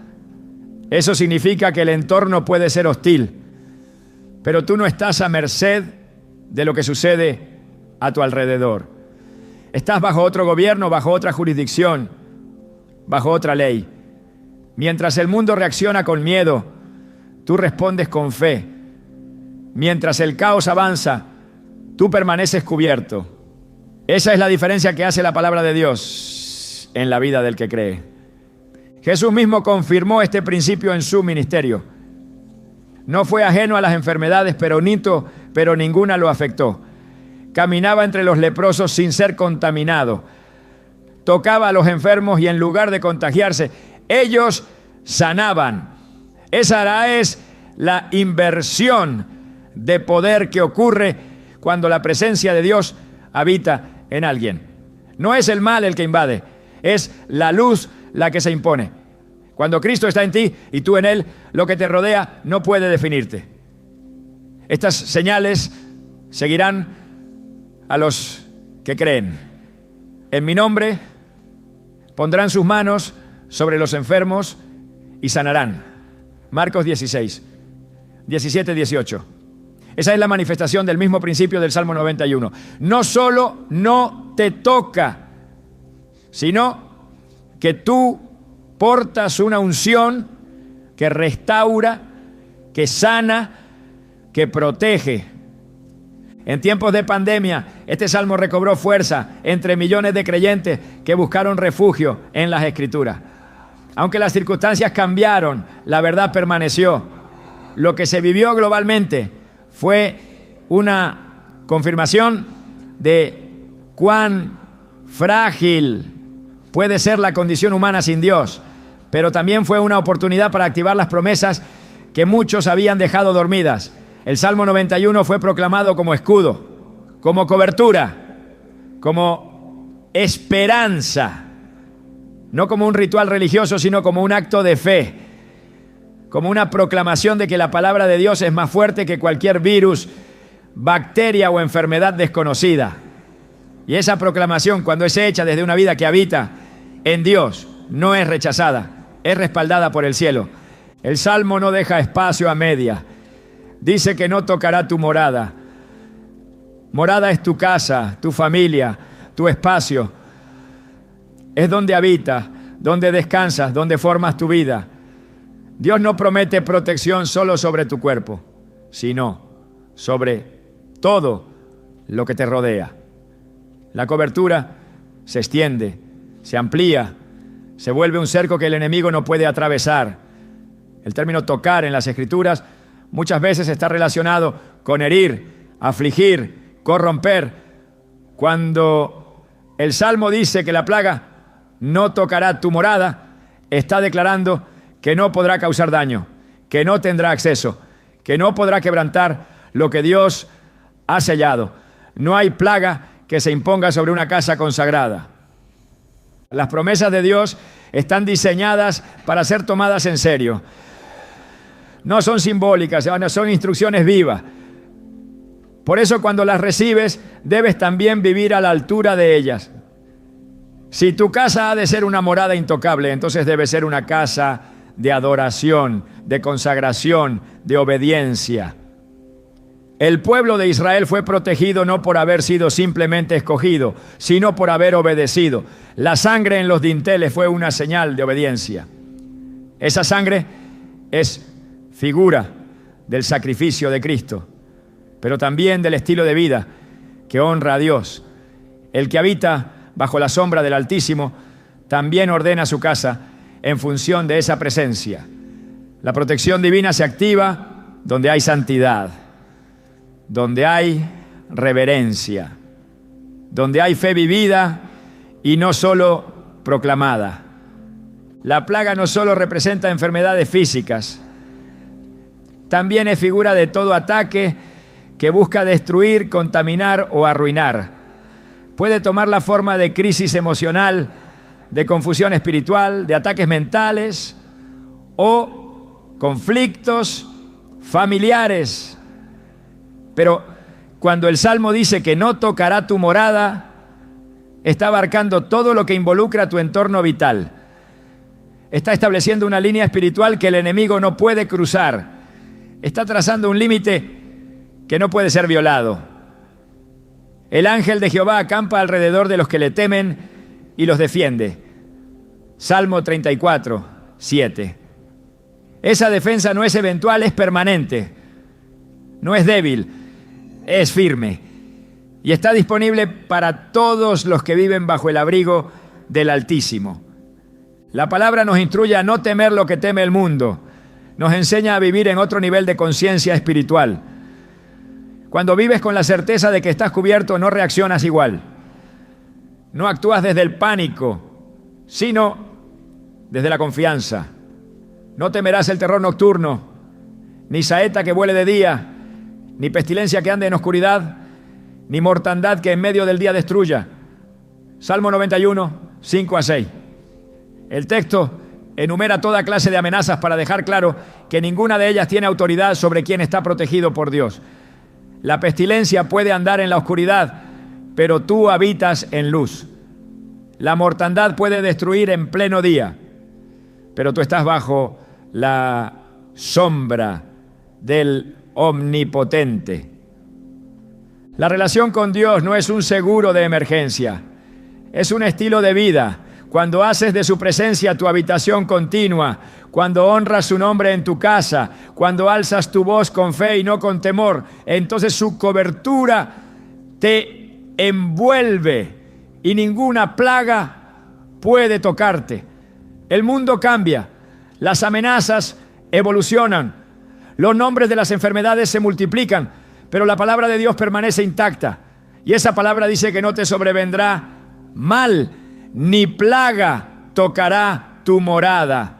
Eso significa que el entorno puede ser hostil, pero tú no estás a merced de lo que sucede a tu alrededor. Estás bajo otro gobierno, bajo otra jurisdicción, bajo otra ley. Mientras el mundo reacciona con miedo, tú respondes con fe. Mientras el caos avanza, tú permaneces cubierto. Esa es la diferencia que hace la palabra de Dios en la vida del que cree. Jesús mismo confirmó este principio en su ministerio. No fue ajeno a las enfermedades, pero ninguna lo afectó. Caminaba entre los leprosos sin ser contaminado. Tocaba a los enfermos y en lugar de contagiarse, ellos sanaban. Esa es la inversión de poder que ocurre cuando la presencia de Dios habita en alguien. No es el mal el que invade, es la luz la que se impone. Cuando Cristo está en ti y tú en Él, lo que te rodea no puede definirte. Estas señales seguirán a los que creen. En mi nombre pondrán sus manos sobre los enfermos y sanarán. Marcos 16, 17, 18. Esa es la manifestación del mismo principio del Salmo 91. No solo no te toca, sino que tú portas una unción que restaura, que sana, que protege. En tiempos de pandemia, este salmo recobró fuerza entre millones de creyentes que buscaron refugio en las Escrituras. Aunque las circunstancias cambiaron, la verdad permaneció. Lo que se vivió globalmente fue una confirmación de cuán frágil puede ser la condición humana sin Dios, pero también fue una oportunidad para activar las promesas que muchos habían dejado dormidas. El Salmo 91 fue proclamado como escudo, como cobertura, como esperanza, no como un ritual religioso, sino como un acto de fe, como una proclamación de que la palabra de Dios es más fuerte que cualquier virus, bacteria o enfermedad desconocida. Y esa proclamación, cuando es hecha desde una vida que habita en Dios, no es rechazada, es respaldada por el cielo. El Salmo no deja espacio a media. Dice que no tocará tu morada. Morada es tu casa, tu familia, tu espacio. Es donde habitas, donde descansas, donde formas tu vida. Dios no promete protección solo sobre tu cuerpo, sino sobre todo lo que te rodea. La cobertura se extiende, se amplía, se vuelve un cerco que el enemigo no puede atravesar. El término tocar en las Escrituras muchas veces está relacionado con herir, afligir, corromper. Cuando el Salmo dice que la plaga no tocará tu morada, está declarando que no podrá causar daño, que no tendrá acceso, que no podrá quebrantar lo que Dios ha sellado. No hay plaga que se imponga sobre una casa consagrada. Las promesas de Dios están diseñadas para ser tomadas en serio. No son simbólicas, son instrucciones vivas. Por eso cuando las recibes, debes también vivir a la altura de ellas. Si tu casa ha de ser una morada intocable, entonces debe ser una casa de adoración, de consagración, de obediencia. El pueblo de Israel fue protegido no por haber sido simplemente escogido, sino por haber obedecido. La sangre en los dinteles fue una señal de obediencia. Esa sangre es figura del sacrificio de Cristo, pero también del estilo de vida que honra a Dios. El que habita bajo la sombra del Altísimo también ordena su casa en función de esa presencia. La protección divina se activa donde hay santidad, donde hay reverencia, donde hay fe vivida y no solo proclamada. La plaga no solo representa enfermedades físicas, también es figura de todo ataque que busca destruir, contaminar o arruinar. Puede tomar la forma de crisis emocional, de confusión espiritual, de ataques mentales o conflictos familiares. Pero cuando el Salmo dice que no tocará tu morada, está abarcando todo lo que involucra tu entorno vital. Está estableciendo una línea espiritual que el enemigo no puede cruzar. Está trazando un límite que no puede ser violado. El ángel de Jehová acampa alrededor de los que le temen y los defiende. Salmo 34, 7. Esa defensa no es eventual, es permanente. No es débil, es firme. Y está disponible para todos los que viven bajo el abrigo del Altísimo. La palabra nos instruye a no temer lo que teme el mundo. Nos enseña a vivir en otro nivel de conciencia espiritual. Cuando vives con la certeza de que estás cubierto, no reaccionas igual. No actúas desde el pánico, sino desde la confianza. No temerás el terror nocturno, ni saeta que vuele de día, ni pestilencia que ande en oscuridad, ni mortandad que en medio del día destruya. Salmo 91, 5 a 6. El texto enumera toda clase de amenazas para dejar claro que ninguna de ellas tiene autoridad sobre quien está protegido por Dios. La pestilencia puede andar en la oscuridad, pero tú habitas en luz. La mortandad puede destruir en pleno día, pero tú estás bajo la sombra del Omnipotente. La relación con Dios no es un seguro de emergencia, es un estilo de vida. Cuando haces de su presencia tu habitación continua, cuando honras su nombre en tu casa, cuando alzas tu voz con fe y no con temor, entonces su cobertura te envuelve y ninguna plaga puede tocarte. El mundo cambia, las amenazas evolucionan, los nombres de las enfermedades se multiplican, pero la palabra de Dios permanece intacta. Y esa palabra dice que no te sobrevendrá mal, ni plaga tocará tu morada.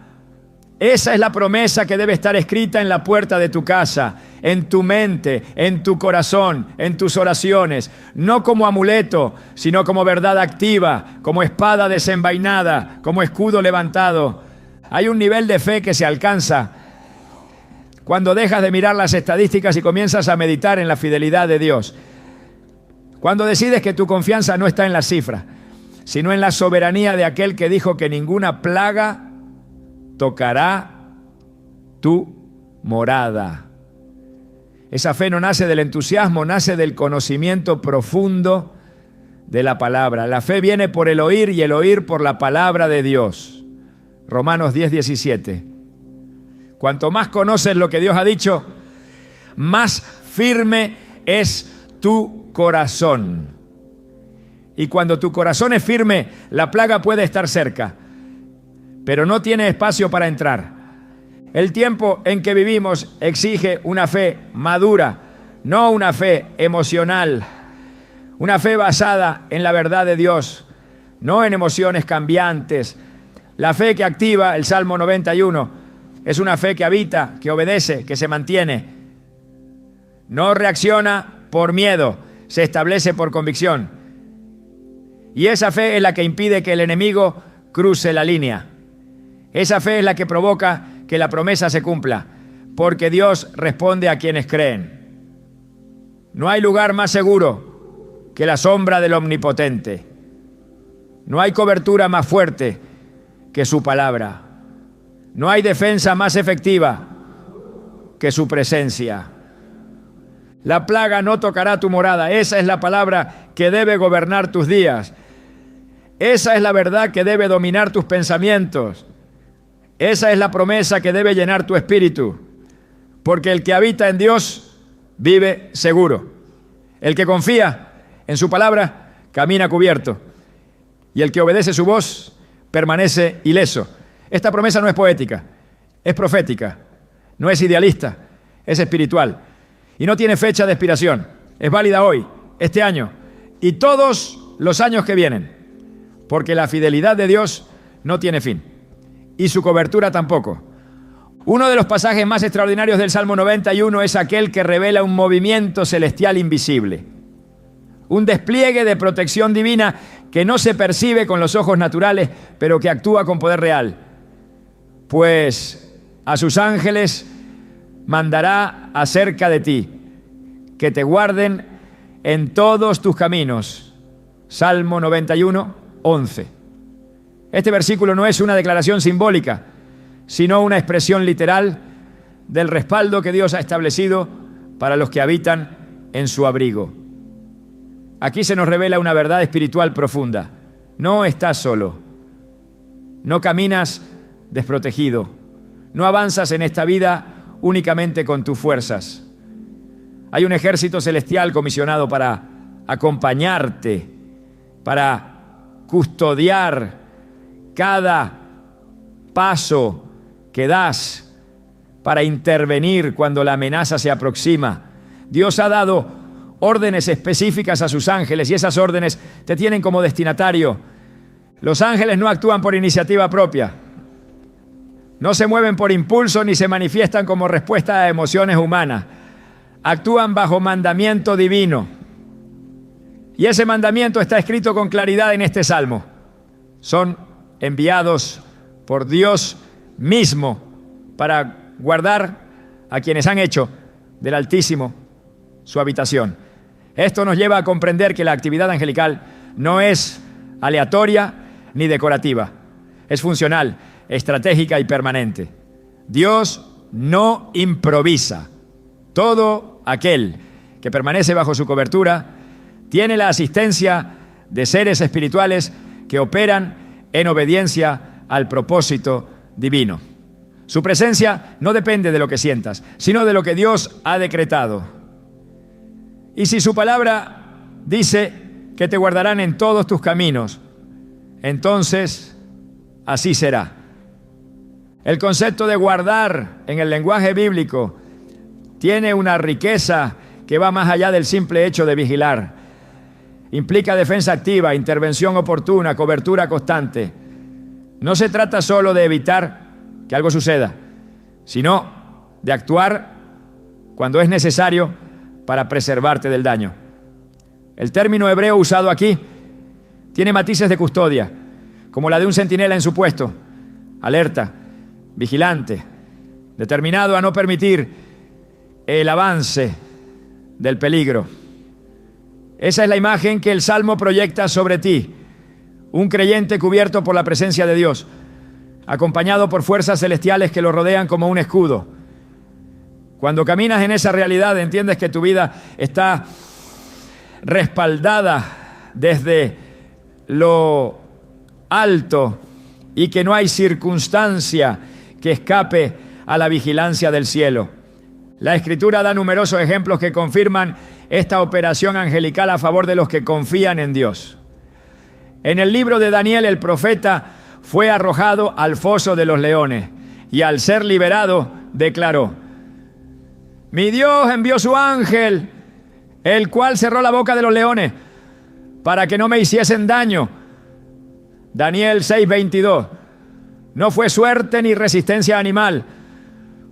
Esa es la promesa que debe estar escrita en la puerta de tu casa, en tu mente, en tu corazón, en tus oraciones, no como amuleto, sino como verdad activa, como espada desenvainada, como escudo levantado. Hay un nivel de fe que se alcanza cuando dejas de mirar las estadísticas y comienzas a meditar en la fidelidad de Dios. Cuando decides que tu confianza no está en las cifras, sino en la soberanía de aquel que dijo que ninguna plaga tocará tu morada. Esa fe no nace del entusiasmo, nace del conocimiento profundo de la palabra. La fe viene por el oír y el oír por la palabra de Dios. Romanos 10, 17. Cuanto más conoces lo que Dios ha dicho, más firme es tu corazón. Y cuando tu corazón es firme, la plaga puede estar cerca, pero no tiene espacio para entrar. El tiempo en que vivimos exige una fe madura, no una fe emocional, una fe basada en la verdad de Dios, no en emociones cambiantes. La fe que activa el Salmo 91 es una fe que habita, que obedece, que se mantiene. No reacciona por miedo, se establece por convicción. Y esa fe es la que impide que el enemigo cruce la línea. Esa fe es la que provoca que la promesa se cumpla, porque Dios responde a quienes creen. No hay lugar más seguro que la sombra del Omnipotente. No hay cobertura más fuerte que su palabra. No hay defensa más efectiva que su presencia. La plaga no tocará tu morada. Esa es la palabra que debe gobernar tus días. Esa es la verdad que debe dominar tus pensamientos. Esa es la promesa que debe llenar tu espíritu. Porque el que habita en Dios vive seguro. El que confía en su palabra camina cubierto. Y el que obedece su voz permanece ileso. Esta promesa no es poética, es profética. No es idealista, es espiritual. Y no tiene fecha de expiración. Es válida hoy, este año y todos los años que vienen. Porque la fidelidad de Dios no tiene fin. Y su cobertura tampoco. Uno de los pasajes más extraordinarios del Salmo 91 es aquel que revela un movimiento celestial invisible. Un despliegue de protección divina que no se percibe con los ojos naturales, pero que actúa con poder real. Pues a sus ángeles mandará acerca de ti, que te guarden en todos tus caminos. Salmo 91, 11. Este versículo no es una declaración simbólica, sino una expresión literal del respaldo que Dios ha establecido para los que habitan en su abrigo. Aquí se nos revela una verdad espiritual profunda. No estás solo. No caminas desprotegido. No avanzas en esta vida únicamente con tus fuerzas. Hay un ejército celestial comisionado para acompañarte, para custodiar cada paso que das, para intervenir cuando la amenaza se aproxima. Dios ha dado órdenes específicas a sus ángeles y esas órdenes te tienen como destinatario. Los ángeles no actúan por iniciativa propia. No se mueven por impulso ni se manifiestan como respuesta a emociones humanas. Actúan bajo mandamiento divino. Y ese mandamiento está escrito con claridad en este salmo. Son enviados por Dios mismo para guardar a quienes han hecho del Altísimo su habitación. Esto nos lleva a comprender que la actividad angelical no es aleatoria ni decorativa. Es funcional, estratégica y permanente. Dios no improvisa. Todo aquel que permanece bajo su cobertura tiene la asistencia de seres espirituales que operan en obediencia al propósito divino. Su presencia no depende de lo que sientas, sino de lo que Dios ha decretado. Y si su palabra dice que te guardarán en todos tus caminos, entonces así será. El concepto de guardar en el lenguaje bíblico tiene una riqueza que va más allá del simple hecho de vigilar. Implica defensa activa, intervención oportuna, cobertura constante. No se trata solo de evitar que algo suceda, sino de actuar cuando es necesario para preservarte del daño. El término hebreo usado aquí tiene matices de custodia, como la de un centinela en su puesto, alerta, vigilante, determinado a no permitir el avance del peligro. Esa es la imagen que el Salmo proyecta sobre ti, un creyente cubierto por la presencia de Dios, acompañado por fuerzas celestiales que lo rodean como un escudo. Cuando caminas en esa realidad, entiendes que tu vida está respaldada desde lo alto y que no hay circunstancia que escape a la vigilancia del cielo. La Escritura da numerosos ejemplos que confirman esta operación angelical a favor de los que confían en Dios. En el libro de Daniel, el profeta fue arrojado al foso de los leones y al ser liberado declaró: mi Dios envió su ángel, el cual cerró la boca de los leones para que no me hiciesen daño. Daniel 6:22. No fue suerte ni resistencia animal,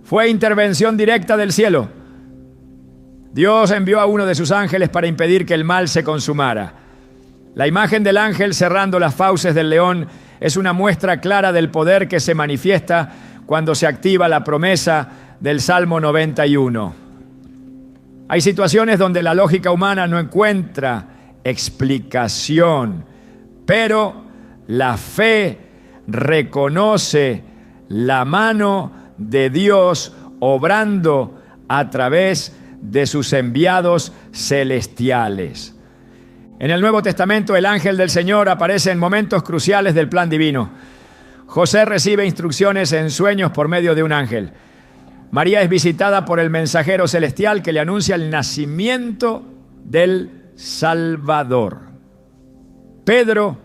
fue intervención directa del cielo. Dios envió a uno de sus ángeles para impedir que el mal se consumara. La imagen del ángel cerrando las fauces del león es una muestra clara del poder que se manifiesta cuando se activa la promesa del Salmo 91. Hay situaciones donde la lógica humana no encuentra explicación, pero la fe reconoce la mano de Dios obrando a través de sus enviados celestiales. En el Nuevo Testamento, el ángel del Señor aparece en momentos cruciales del plan divino. José recibe instrucciones en sueños por medio de un ángel. María es visitada por el mensajero celestial que le anuncia el nacimiento del Salvador. Pedro,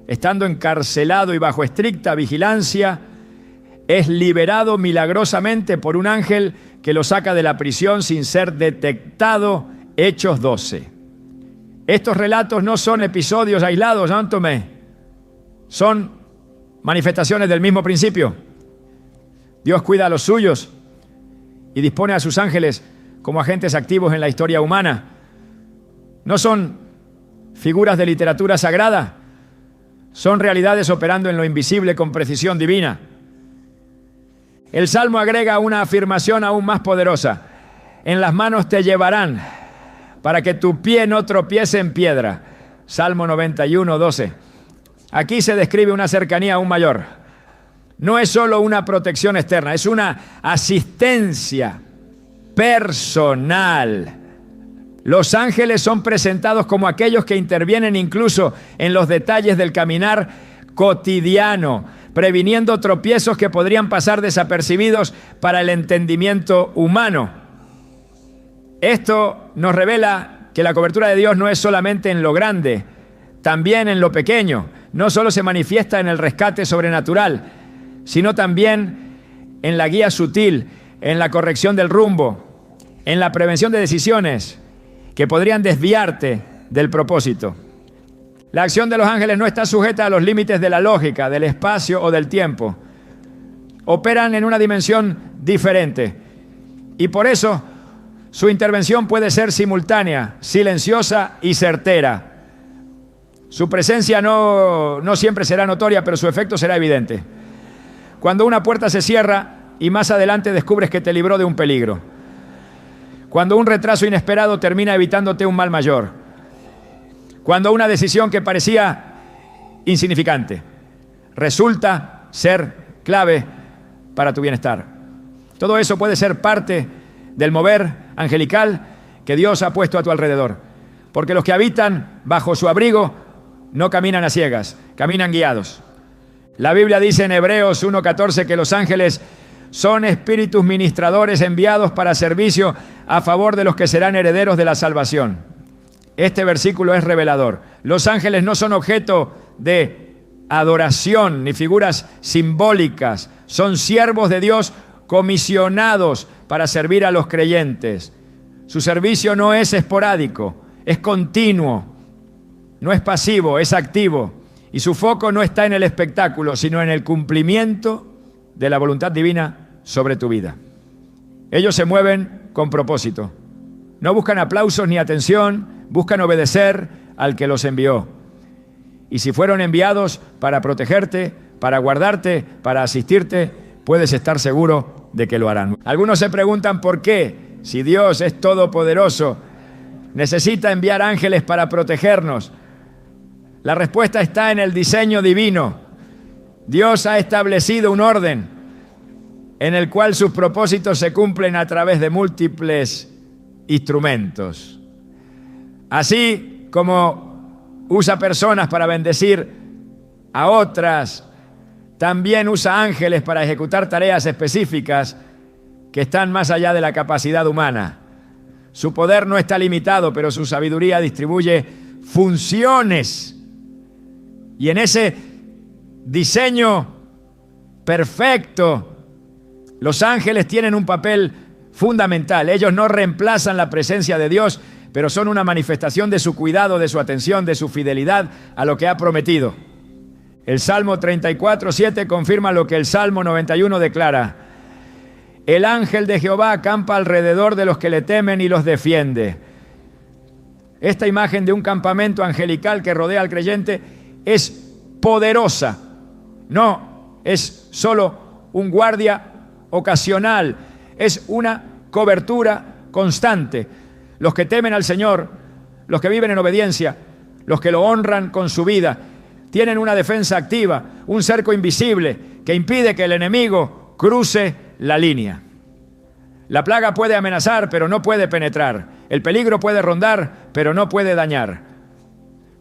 estando encarcelado y bajo estricta vigilancia, es liberado milagrosamente por un ángel que lo saca de la prisión sin ser detectado. Hechos 12. Estos relatos no son episodios aislados, ¿no, Tomé? Son manifestaciones del mismo principio. Dios cuida a los suyos y dispone a sus ángeles como agentes activos en la historia humana. No son figuras de literatura sagrada, son realidades operando en lo invisible con precisión divina. El Salmo agrega una afirmación aún más poderosa: en las manos te llevarán para que tu pie no tropiece en piedra. Salmo 91, 12. Aquí se describe una cercanía aún mayor. No es solo una protección externa, es una asistencia personal. Los ángeles son presentados como aquellos que intervienen incluso en los detalles del caminar cotidiano, previniendo tropiezos que podrían pasar desapercibidos para el entendimiento humano. Esto nos revela que la cobertura de Dios no es solamente en lo grande, también en lo pequeño. No solo se manifiesta en el rescate sobrenatural, sino también en la guía sutil, en la corrección del rumbo, en la prevención de decisiones que podrían desviarte del propósito. La acción de los ángeles no está sujeta a los límites de la lógica, del espacio o del tiempo. Operan en una dimensión diferente y por eso su intervención puede ser simultánea, silenciosa y certera. Su presencia no siempre será notoria, pero su efecto será evidente. Cuando una puerta se cierra y más adelante descubres que te libró de un peligro. Cuando un retraso inesperado termina evitándote un mal mayor. Cuando una decisión que parecía insignificante resulta ser clave para tu bienestar. Todo eso puede ser parte del mover angelical que Dios ha puesto a tu alrededor. Porque los que habitan bajo su abrigo no caminan a ciegas, caminan guiados. La Biblia dice en Hebreos 1:14 que los ángeles son espíritus ministradores enviados para servicio a favor de los que serán herederos de la salvación. Este versículo es revelador. Los ángeles no son objeto de adoración ni figuras simbólicas. Son siervos de Dios comisionados para servir a los creyentes. Su servicio no es esporádico, es continuo, no es pasivo, es activo. Y su foco no está en el espectáculo, sino en el cumplimiento de la voluntad divina sobre tu vida. Ellos se mueven con propósito. No buscan aplausos ni atención, buscan obedecer al que los envió. Y si fueron enviados para protegerte, para guardarte, para asistirte, puedes estar seguro de que lo harán. Algunos se preguntan por qué, si Dios es todopoderoso, necesita enviar ángeles para protegernos. La respuesta está en el diseño divino. Dios ha establecido un orden en el cual sus propósitos se cumplen a través de múltiples instrumentos. Así como usa personas para bendecir a otras, también usa ángeles para ejecutar tareas específicas que están más allá de la capacidad humana. Su poder no está limitado, pero su sabiduría distribuye funciones. Y en ese diseño perfecto, los ángeles tienen un papel fundamental. Ellos no reemplazan la presencia de Dios, pero son una manifestación de su cuidado, de su atención, de su fidelidad a lo que ha prometido. El Salmo 34:7 confirma lo que el Salmo 91 declara. El ángel de Jehová acampa alrededor de los que le temen y los defiende. Esta imagen de un campamento angelical que rodea al creyente es poderosa. No es solo un guardia ocasional, es una cobertura constante. Los que temen al Señor, los que viven en obediencia, los que lo honran con su vida, tienen una defensa activa, un cerco invisible que impide que el enemigo cruce la línea. La plaga puede amenazar, pero no puede penetrar. El peligro puede rondar, pero no puede dañar.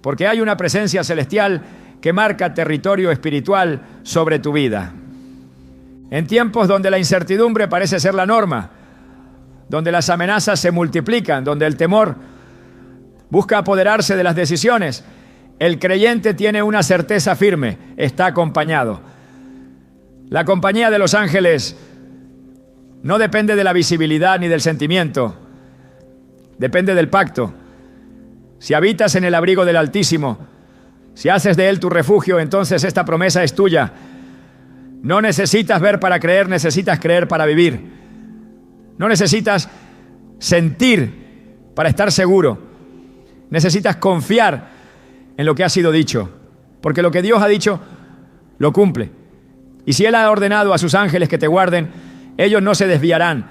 Porque hay una presencia celestial que marca territorio espiritual sobre tu vida. En tiempos donde la incertidumbre parece ser la norma, donde las amenazas se multiplican, donde el temor busca apoderarse de las decisiones, el creyente tiene una certeza firme: está acompañado. La compañía de los ángeles no depende de la visibilidad ni del sentimiento, depende del pacto. Si habitas en el abrigo del Altísimo, si haces de Él tu refugio, entonces esta promesa es tuya. No necesitas ver para creer, necesitas creer para vivir. No necesitas sentir para estar seguro. Necesitas confiar en lo que ha sido dicho, porque lo que Dios ha dicho, lo cumple. Y si Él ha ordenado a sus ángeles que te guarden, ellos no se desviarán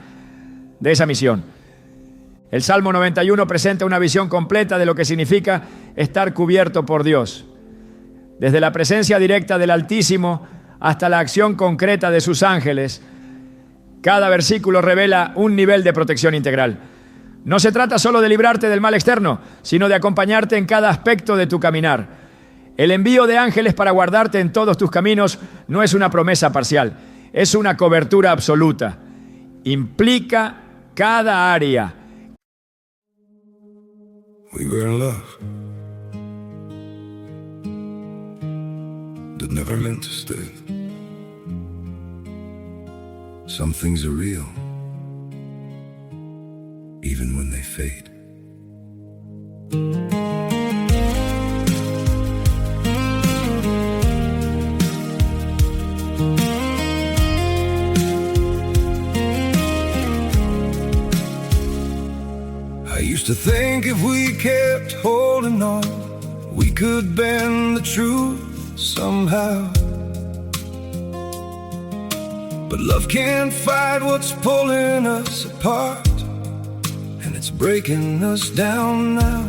de esa misión. El Salmo 91 presenta una visión completa de lo que significa estar cubierto por Dios. Desde la presencia directa del Altísimo hasta la acción concreta de sus ángeles, cada versículo revela un nivel de protección integral. No se trata solo de librarte del mal externo, sino de acompañarte en cada aspecto de tu caminar. El envío de ángeles para guardarte en todos tus caminos no es una promesa parcial, es una cobertura absoluta. Implica cada área. We were in love that never meant to stay. Some things are real, even when they fade. I used to think if we kept holding on, we could bend the truth somehow. But love can't fight what's pulling us apart, and it's breaking us down now.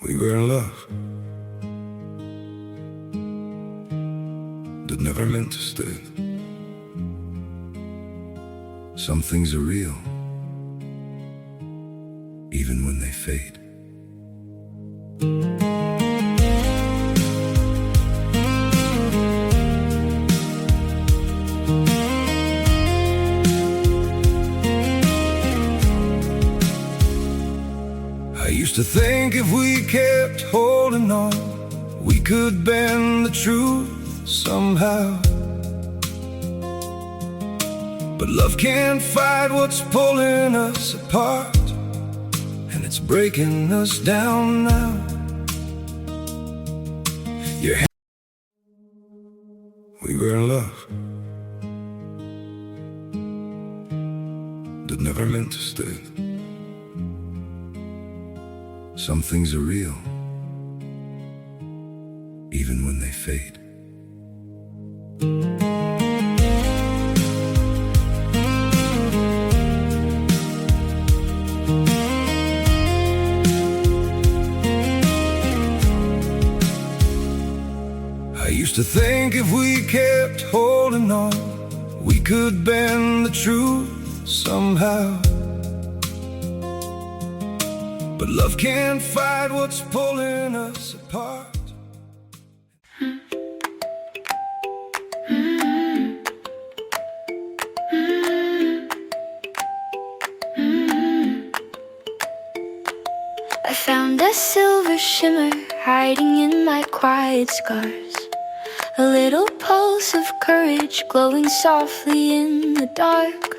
We were in love that never meant to stay. Some things are real, even when they fade. I used to think if we kept holding on, we could bend the truth somehow. But love can't fight what's pulling us apart, and it's breaking us down now. We were in love that never meant to stay. Some things are real, even when they fade. I used to think if we kept holding on, we could bend the truth somehow. But love can't fight what's pulling us apart. I found a silver shimmer hiding in my quiet scars, a little pulse of courage glowing softly in the dark.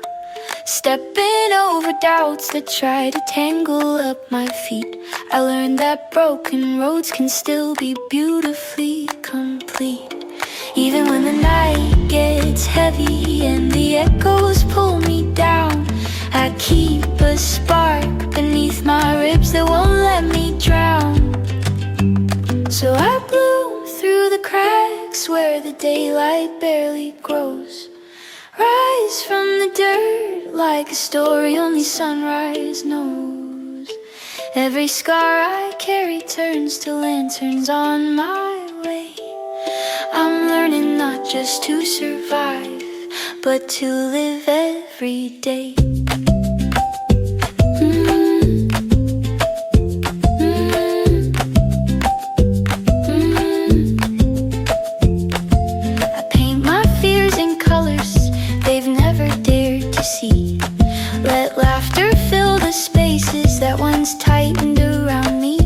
Stepping over doubts that try to tangle up my feet, I learned that broken roads can still be beautifully complete. Even when the night gets heavy and the echoes pull me down, I keep a spark beneath my ribs that won't let me drown. So I bloom through the cracks where the daylight barely grows, rise from the dirt like a story only sunrise knows. Every scar I carry turns to lanterns on my way. I'm learning not just to survive, but to live every day. I paint my fears in colors they've never dared to see. Let laughter fill the spaces that once tightened around me.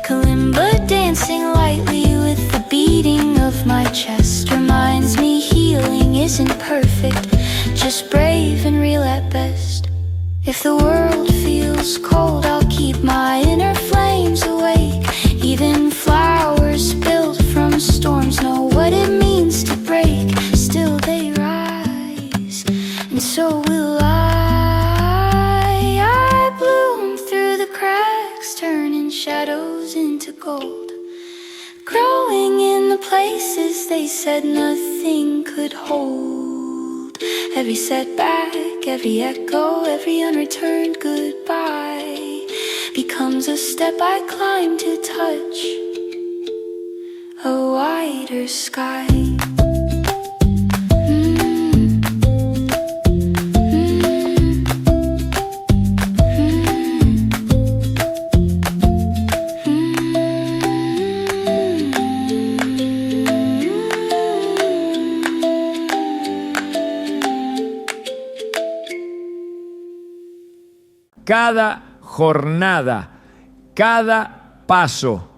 Kalimba dancing lightly with the beating of my chest reminds me healing isn't perfect, just brave and real at best. If the world feels cold, I'll keep my inner flames awake. Even flowers built from storms know what it means to break. Still they rise, and so will I bloom through the cracks, turning shadows into gold, growing in the places they said nothing could hold. Every setback, every echo, every unreturned goodbye becomes a step I climb to touch a wider sky. Cada jornada, cada paso,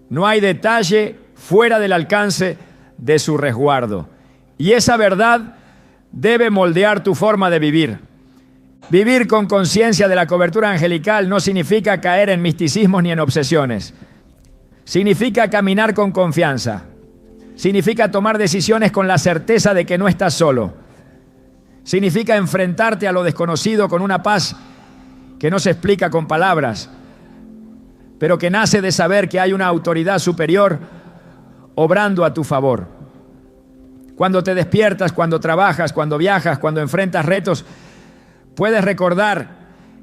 no hay detalle fuera del alcance de su resguardo. Y esa verdad debe moldear tu forma de vivir. Vivir con conciencia de la cobertura angelical no significa caer en misticismos ni en obsesiones. Significa caminar con confianza. Significa tomar decisiones con la certeza de que no estás solo. Significa enfrentarte a lo desconocido con una paz que no se explica con palabras, pero que nace de saber que hay una autoridad superior obrando a tu favor. Cuando te despiertas, cuando trabajas, cuando viajas, cuando enfrentas retos, puedes recordar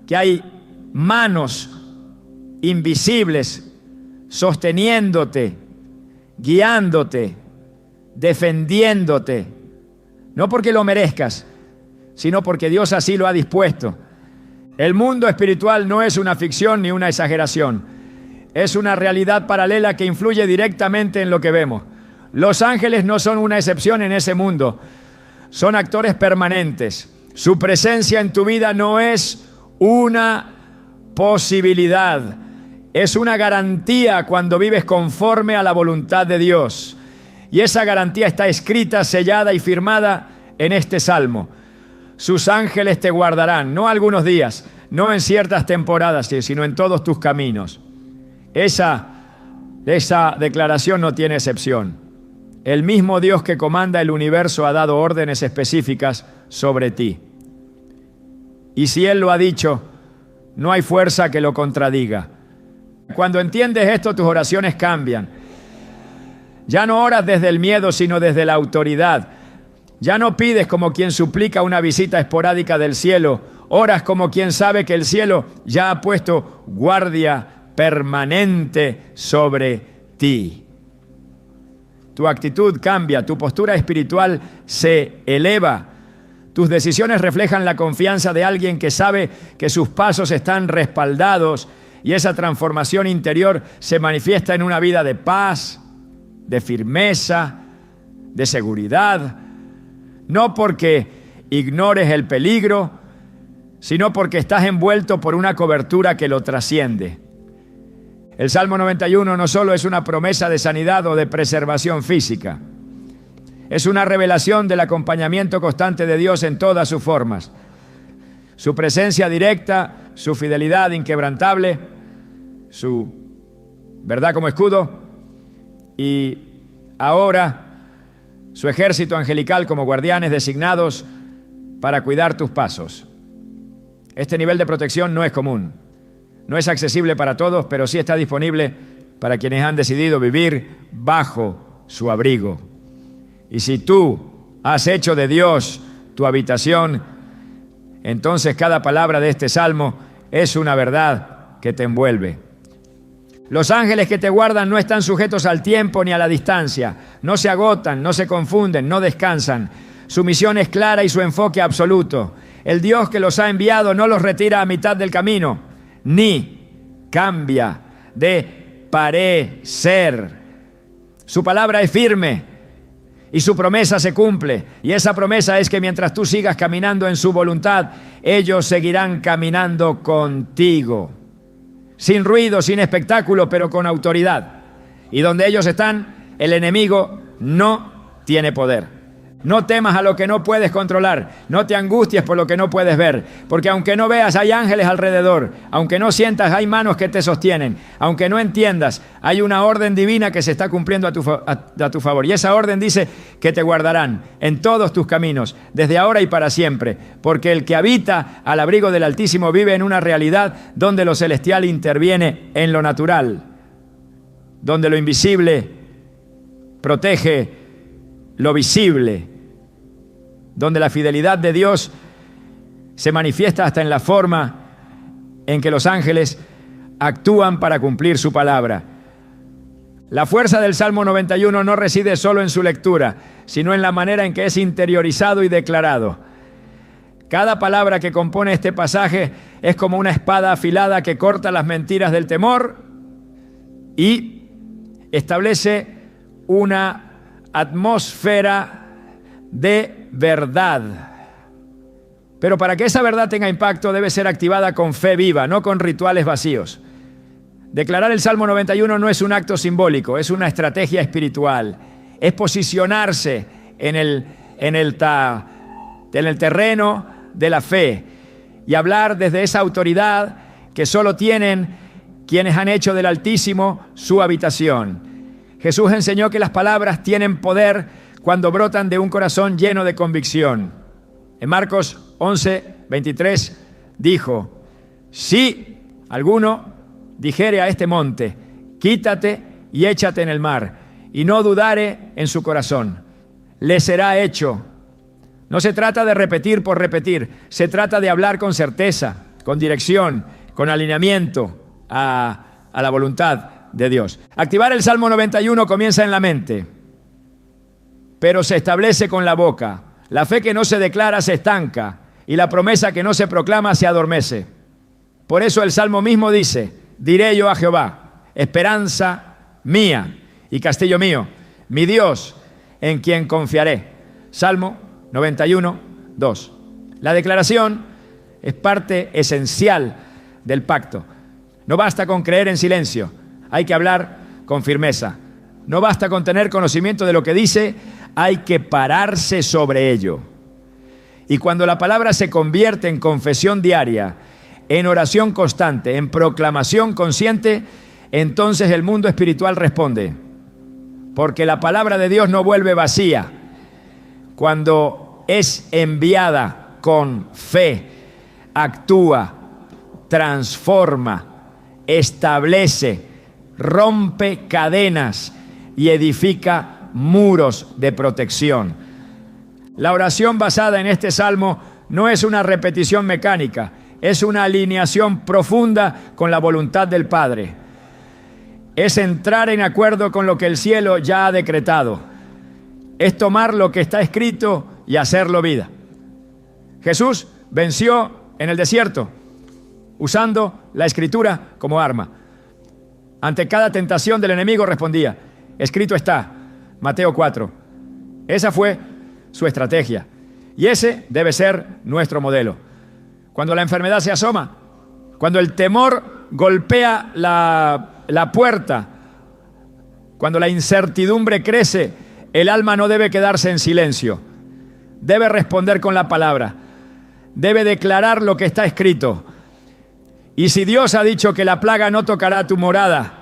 que hay manos invisibles sosteniéndote, guiándote, defendiéndote, no porque lo merezcas, sino porque Dios así lo ha dispuesto. El mundo espiritual no es una ficción ni una exageración. Es una realidad paralela que influye directamente en lo que vemos. Los ángeles no son una excepción en ese mundo. Son actores permanentes. Su presencia en tu vida no es una posibilidad. Es una garantía cuando vives conforme a la voluntad de Dios. Y esa garantía está escrita, sellada y firmada en este salmo. Sus ángeles te guardarán, no algunos días, no en ciertas temporadas, sino en todos tus caminos. Esa declaración no tiene excepción. El mismo Dios que comanda el universo ha dado órdenes específicas sobre ti. Y si Él lo ha dicho, no hay fuerza que lo contradiga. Cuando entiendes esto, tus oraciones cambian. Ya no oras desde el miedo, sino desde la autoridad. Ya no pides como quien suplica una visita esporádica del cielo. Oras como quien sabe que el cielo ya ha puesto guardia permanente sobre ti. Tu actitud cambia, tu postura espiritual se eleva. Tus decisiones reflejan la confianza de alguien que sabe que sus pasos están respaldados y esa transformación interior se manifiesta en una vida de paz, de firmeza, de seguridad. No porque ignores el peligro, sino porque estás envuelto por una cobertura que lo trasciende. El Salmo 91 no solo es una promesa de sanidad o de preservación física, es una revelación del acompañamiento constante de Dios en todas sus formas. Su presencia directa, su fidelidad inquebrantable, su verdad como escudo y ahora su ejército angelical como guardianes designados para cuidar tus pasos. Este nivel de protección no es común, no es accesible para todos, pero sí está disponible para quienes han decidido vivir bajo su abrigo. Y si tú has hecho de Dios tu habitación, entonces cada palabra de este salmo es una verdad que te envuelve. Los ángeles que te guardan no están sujetos al tiempo ni a la distancia. No se agotan, no se confunden, no descansan. Su misión es clara y su enfoque absoluto. El Dios que los ha enviado no los retira a mitad del camino, ni cambia de parecer. Su palabra es firme y su promesa se cumple. Y esa promesa es que mientras tú sigas caminando en su voluntad, ellos seguirán caminando contigo. Sin ruido, sin espectáculo, pero con autoridad. Y donde ellos están, el enemigo no tiene poder. No temas a lo que no puedes controlar. No te angusties por lo que no puedes ver. Porque aunque no veas, hay ángeles alrededor. Aunque no sientas, hay manos que te sostienen. Aunque no entiendas, hay una orden divina que se está cumpliendo a tu favor. Y esa orden dice que te guardarán en todos tus caminos, desde ahora y para siempre. Porque el que habita al abrigo del Altísimo vive en una realidad donde lo celestial interviene en lo natural. Donde lo invisible protege lo visible, donde la fidelidad de Dios se manifiesta hasta en la forma en que los ángeles actúan para cumplir su palabra. La fuerza del Salmo 91 no reside solo en su lectura, sino en la manera en que es interiorizado y declarado. Cada palabra que compone este pasaje es como una espada afilada que corta las mentiras del temor y establece una atmósfera de verdad. Pero para que esa verdad tenga impacto debe ser activada con fe viva, no con rituales vacíos. Declarar el Salmo 91 no es un acto simbólico, es una estrategia espiritual. Es posicionarse en el terreno de la fe y hablar desde esa autoridad que solo tienen quienes han hecho del Altísimo su habitación. Jesús enseñó que las palabras tienen poder cuando brotan de un corazón lleno de convicción. En Marcos 11:23 dijo: si alguno dijere a este monte, quítate y échate en el mar, y no dudare en su corazón, le será hecho. No se trata de repetir por repetir, se trata de hablar con certeza, con dirección, con alineamiento a la voluntad de Dios. Activar el Salmo 91 comienza en la mente, pero se establece con la boca. La fe que no se declara se estanca y la promesa que no se proclama se adormece. Por eso el Salmo mismo dice: diré yo a Jehová, esperanza mía y castillo mío, mi Dios en quien confiaré. Salmo 91, 2. La declaración es parte esencial del pacto. No basta con creer en silencio. Hay que hablar con firmeza. No basta con tener conocimiento de lo que dice, hay que pararse sobre ello. Y cuando la palabra se convierte en confesión diaria, en oración constante, en proclamación consciente, entonces el mundo espiritual responde. Porque la palabra de Dios no vuelve vacía. Cuando es enviada con fe, actúa, transforma, establece, rompe cadenas y edifica muros de protección. La oración basada en este salmo no es una repetición mecánica, es una alineación profunda con la voluntad del Padre. Es entrar en acuerdo con lo que el cielo ya ha decretado. Es tomar lo que está escrito y hacerlo vida. Jesús venció en el desierto usando la escritura como arma. Ante cada tentación del enemigo respondía: escrito está, Mateo 4. Esa fue su estrategia. Y ese debe ser nuestro modelo. Cuando la enfermedad se asoma, cuando el temor golpea la puerta, cuando la incertidumbre crece, el alma no debe quedarse en silencio. Debe responder con la palabra. Debe declarar lo que está escrito. Y si Dios ha dicho que la plaga no tocará tu morada,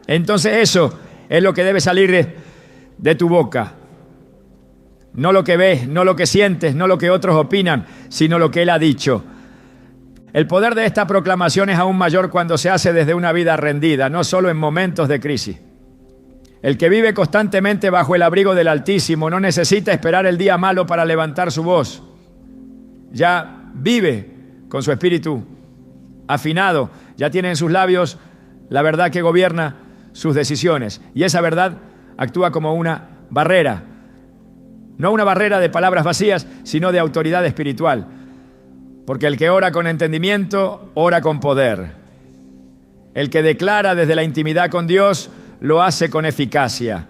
entonces eso es lo que debe salir de tu boca. No lo que ves, no lo que sientes, no lo que otros opinan, sino lo que Él ha dicho. El poder de esta proclamación es aún mayor cuando se hace desde una vida rendida, no solo en momentos de crisis. El que vive constantemente bajo el abrigo del Altísimo no necesita esperar el día malo para levantar su voz. Ya vive con su espíritu afinado, ya tiene en sus labios la verdad que gobierna sus decisiones. Y esa verdad actúa como una barrera. No una barrera de palabras vacías, sino de autoridad espiritual. Porque el que ora con entendimiento, ora con poder. El que declara desde la intimidad con Dios, lo hace con eficacia.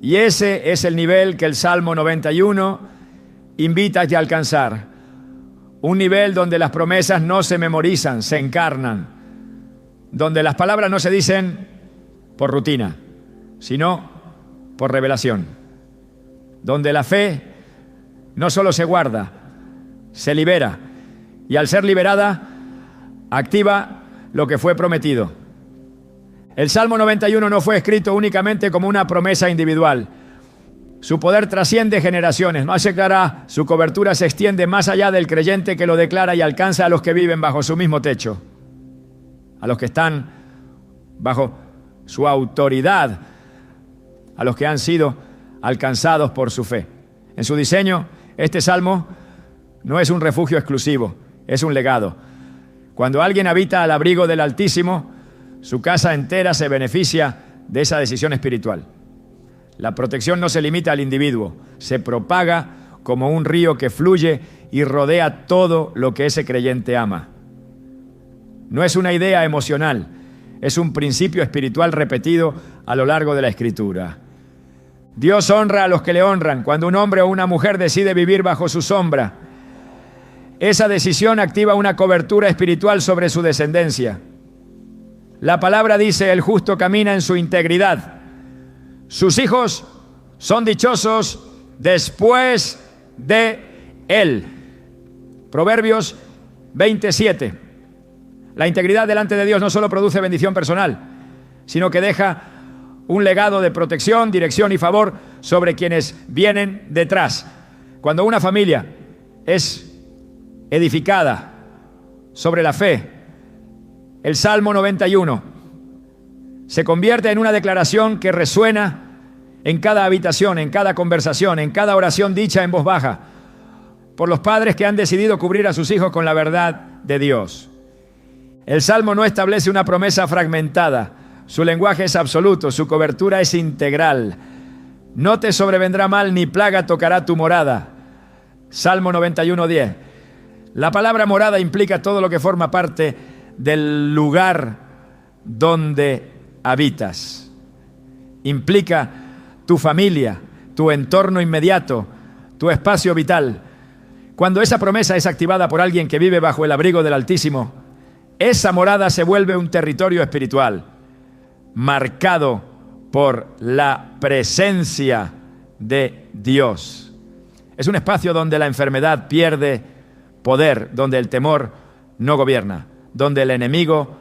Y ese es el nivel que el Salmo 91 invita a alcanzar. Un nivel donde las promesas no se memorizan, se encarnan. Donde las palabras no se dicen por rutina, sino por revelación. Donde la fe no solo se guarda, se libera. Y al ser liberada, activa lo que fue prometido. El Salmo 91 no fue escrito únicamente como una promesa individual. Su poder trasciende generaciones. Más se clara, su cobertura se extiende más allá del creyente que lo declara y alcanza a los que viven bajo su mismo techo. A los que están bajo su autoridad, a los que han sido alcanzados por su fe. En su diseño, este salmo no es un refugio exclusivo, es un legado. Cuando alguien habita al abrigo del Altísimo, su casa entera se beneficia de esa decisión espiritual. La protección no se limita al individuo, se propaga como un río que fluye y rodea todo lo que ese creyente ama. No es una idea emocional, es un principio espiritual repetido a lo largo de la Escritura. Dios honra a los que le honran. Cuando un hombre o una mujer decide vivir bajo su sombra, esa decisión activa una cobertura espiritual sobre su descendencia. La palabra dice: el justo camina en su integridad. Sus hijos son dichosos después de él. Proverbios 27. La integridad delante de Dios no solo produce bendición personal, sino que deja un legado de protección, dirección y favor sobre quienes vienen detrás. Cuando una familia es edificada sobre la fe, el Salmo 91 se convierte en una declaración que resuena en cada habitación, en cada conversación, en cada oración dicha en voz baja, por los padres que han decidido cubrir a sus hijos con la verdad de Dios. El Salmo no establece una promesa fragmentada. Su lenguaje es absoluto, su cobertura es integral. No te sobrevendrá mal ni plaga tocará tu morada. Salmo 91:10. La palabra morada implica todo lo que forma parte del lugar donde habitas. Implica tu familia, tu entorno inmediato, tu espacio vital. Cuando esa promesa es activada por alguien que vive bajo el abrigo del Altísimo, esa morada se vuelve un territorio espiritual, marcado por la presencia de Dios. Es un espacio donde la enfermedad pierde poder, donde el temor no gobierna, donde el enemigo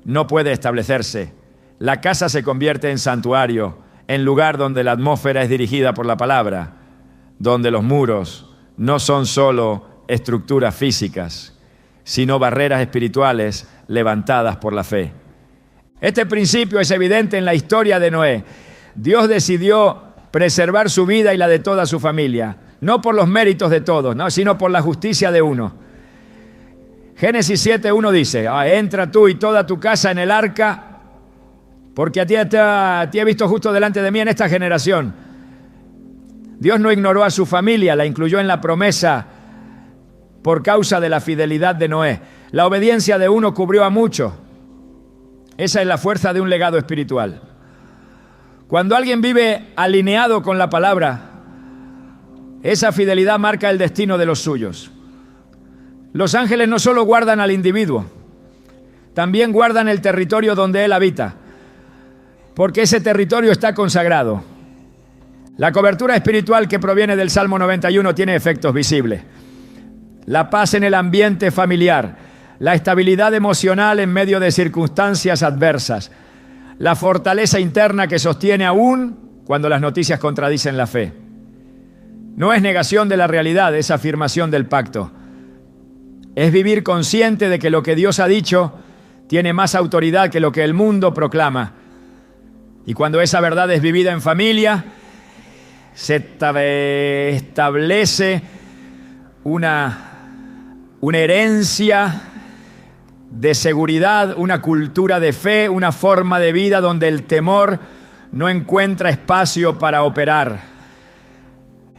no puede establecerse. La casa se convierte en santuario, en lugar donde la atmósfera es dirigida por la palabra, donde los muros no son solo estructuras físicas, sino barreras espirituales levantadas por la fe. Este principio es evidente en la historia de Noé. Dios decidió preservar su vida y la de toda su familia, no por los méritos de todos, ¿no?, sino por la justicia de uno. Génesis 7:1 dice: entra tú y toda tu casa en el arca, porque a ti he visto justo delante de mí en esta generación. Dios no ignoró a su familia, la incluyó en la promesa por causa de la fidelidad de Noé. La obediencia de uno cubrió a muchos. Esa es la fuerza de un legado espiritual. Cuando alguien vive alineado con la palabra, esa fidelidad marca el destino de los suyos. Los ángeles no solo guardan al individuo, también guardan el territorio donde él habita, porque ese territorio está consagrado. La cobertura espiritual que proviene del Salmo 91 tiene efectos visibles. La paz en el ambiente familiar, la estabilidad emocional en medio de circunstancias adversas, la fortaleza interna que sostiene aún cuando las noticias contradicen la fe. No es negación de la realidad, es afirmación del pacto. Es vivir consciente de que lo que Dios ha dicho tiene más autoridad que lo que el mundo proclama. Y cuando esa verdad es vivida en familia, se establece una herencia de seguridad, una cultura de fe, una forma de vida donde el temor no encuentra espacio para operar.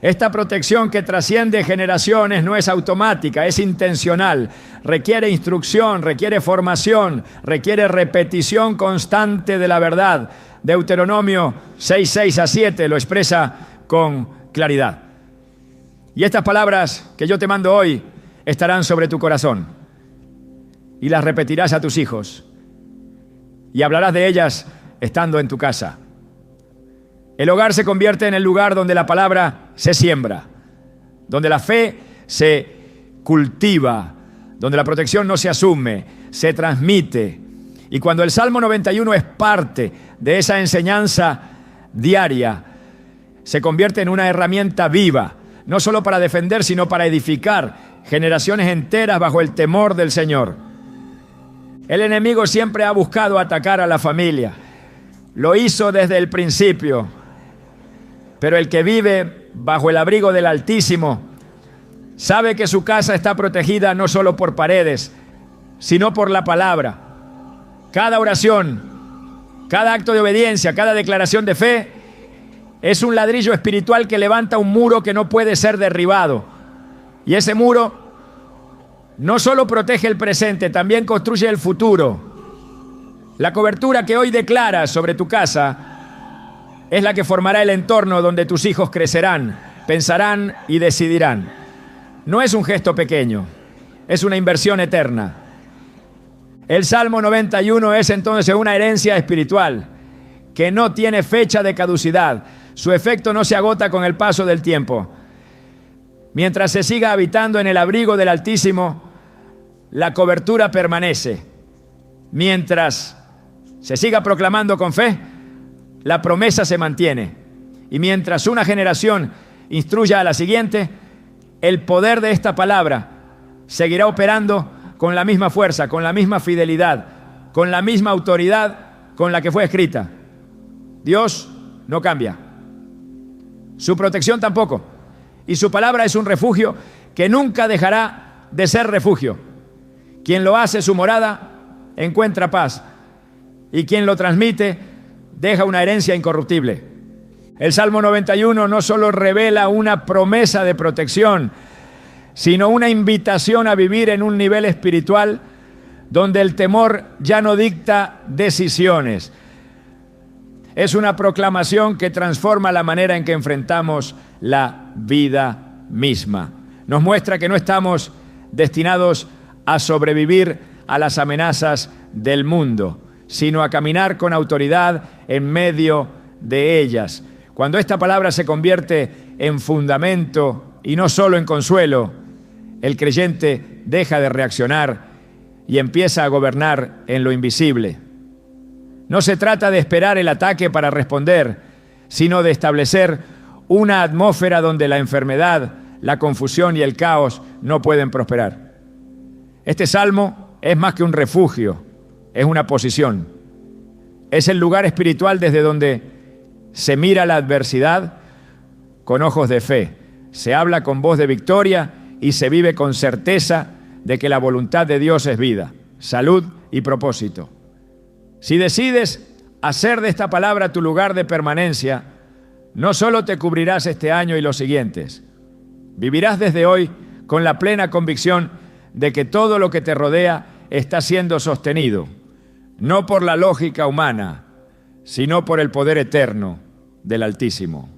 Esta protección que trasciende generaciones no es automática, es intencional. Requiere instrucción, requiere formación, requiere repetición constante de la verdad. Deuteronomio 6:6-7 lo expresa con claridad. Y estas palabras que yo te mando hoy estarán sobre tu corazón. Y las repetirás a tus hijos. Y hablarás de ellas estando en tu casa. El hogar se convierte en el lugar donde la palabra se siembra, donde la fe se cultiva, donde la protección no se asume, se transmite. Y cuando el Salmo 91 es parte de esa enseñanza diaria, se convierte en una herramienta viva, no solo para defender, sino para edificar generaciones enteras bajo el temor del Señor. El enemigo siempre ha buscado atacar a la familia. Lo hizo desde el principio. Pero el que vive bajo el abrigo del Altísimo sabe que su casa está protegida no solo por paredes, sino por la palabra. Cada oración, cada acto de obediencia, cada declaración de fe es un ladrillo espiritual que levanta un muro que no puede ser derribado. Y ese muro no solo protege el presente, también construye el futuro. La cobertura que hoy declaras sobre tu casa es la que formará el entorno donde tus hijos crecerán, pensarán y decidirán. No es un gesto pequeño, es una inversión eterna. El Salmo 91 es entonces una herencia espiritual que no tiene fecha de caducidad. Su efecto no se agota con el paso del tiempo. Mientras se siga habitando en el abrigo del Altísimo, la cobertura permanece. Mientras se siga proclamando con fe, la promesa se mantiene. Y mientras una generación instruya a la siguiente, el poder de esta palabra seguirá operando con la misma fuerza, con la misma fidelidad, con la misma autoridad con la que fue escrita. Dios no cambia. Su protección tampoco. Y su palabra es un refugio que nunca dejará de ser refugio. Quien lo hace su morada encuentra paz. Y quien lo transmite deja una herencia incorruptible. El Salmo 91 no solo revela una promesa de protección, sino una invitación a vivir en un nivel espiritual donde el temor ya no dicta decisiones. Es una proclamación que transforma la manera en que enfrentamos la vida misma. Nos muestra que no estamos destinados a sobrevivir a las amenazas del mundo, sino a caminar con autoridad en medio de ellas. Cuando esta palabra se convierte en fundamento y no solo en consuelo, el creyente deja de reaccionar y empieza a gobernar en lo invisible. No se trata de esperar el ataque para responder, sino de establecer una atmósfera donde la enfermedad, la confusión y el caos no pueden prosperar. Este salmo es más que un refugio, es una posición. Es el lugar espiritual desde donde se mira la adversidad con ojos de fe, se habla con voz de victoria y se vive con certeza de que la voluntad de Dios es vida, salud y propósito. Si decides hacer de esta palabra tu lugar de permanencia, no solo te cubrirás este año y los siguientes, vivirás desde hoy con la plena convicción de que todo lo que te rodea está siendo sostenido, no por la lógica humana, sino por el poder eterno del Altísimo.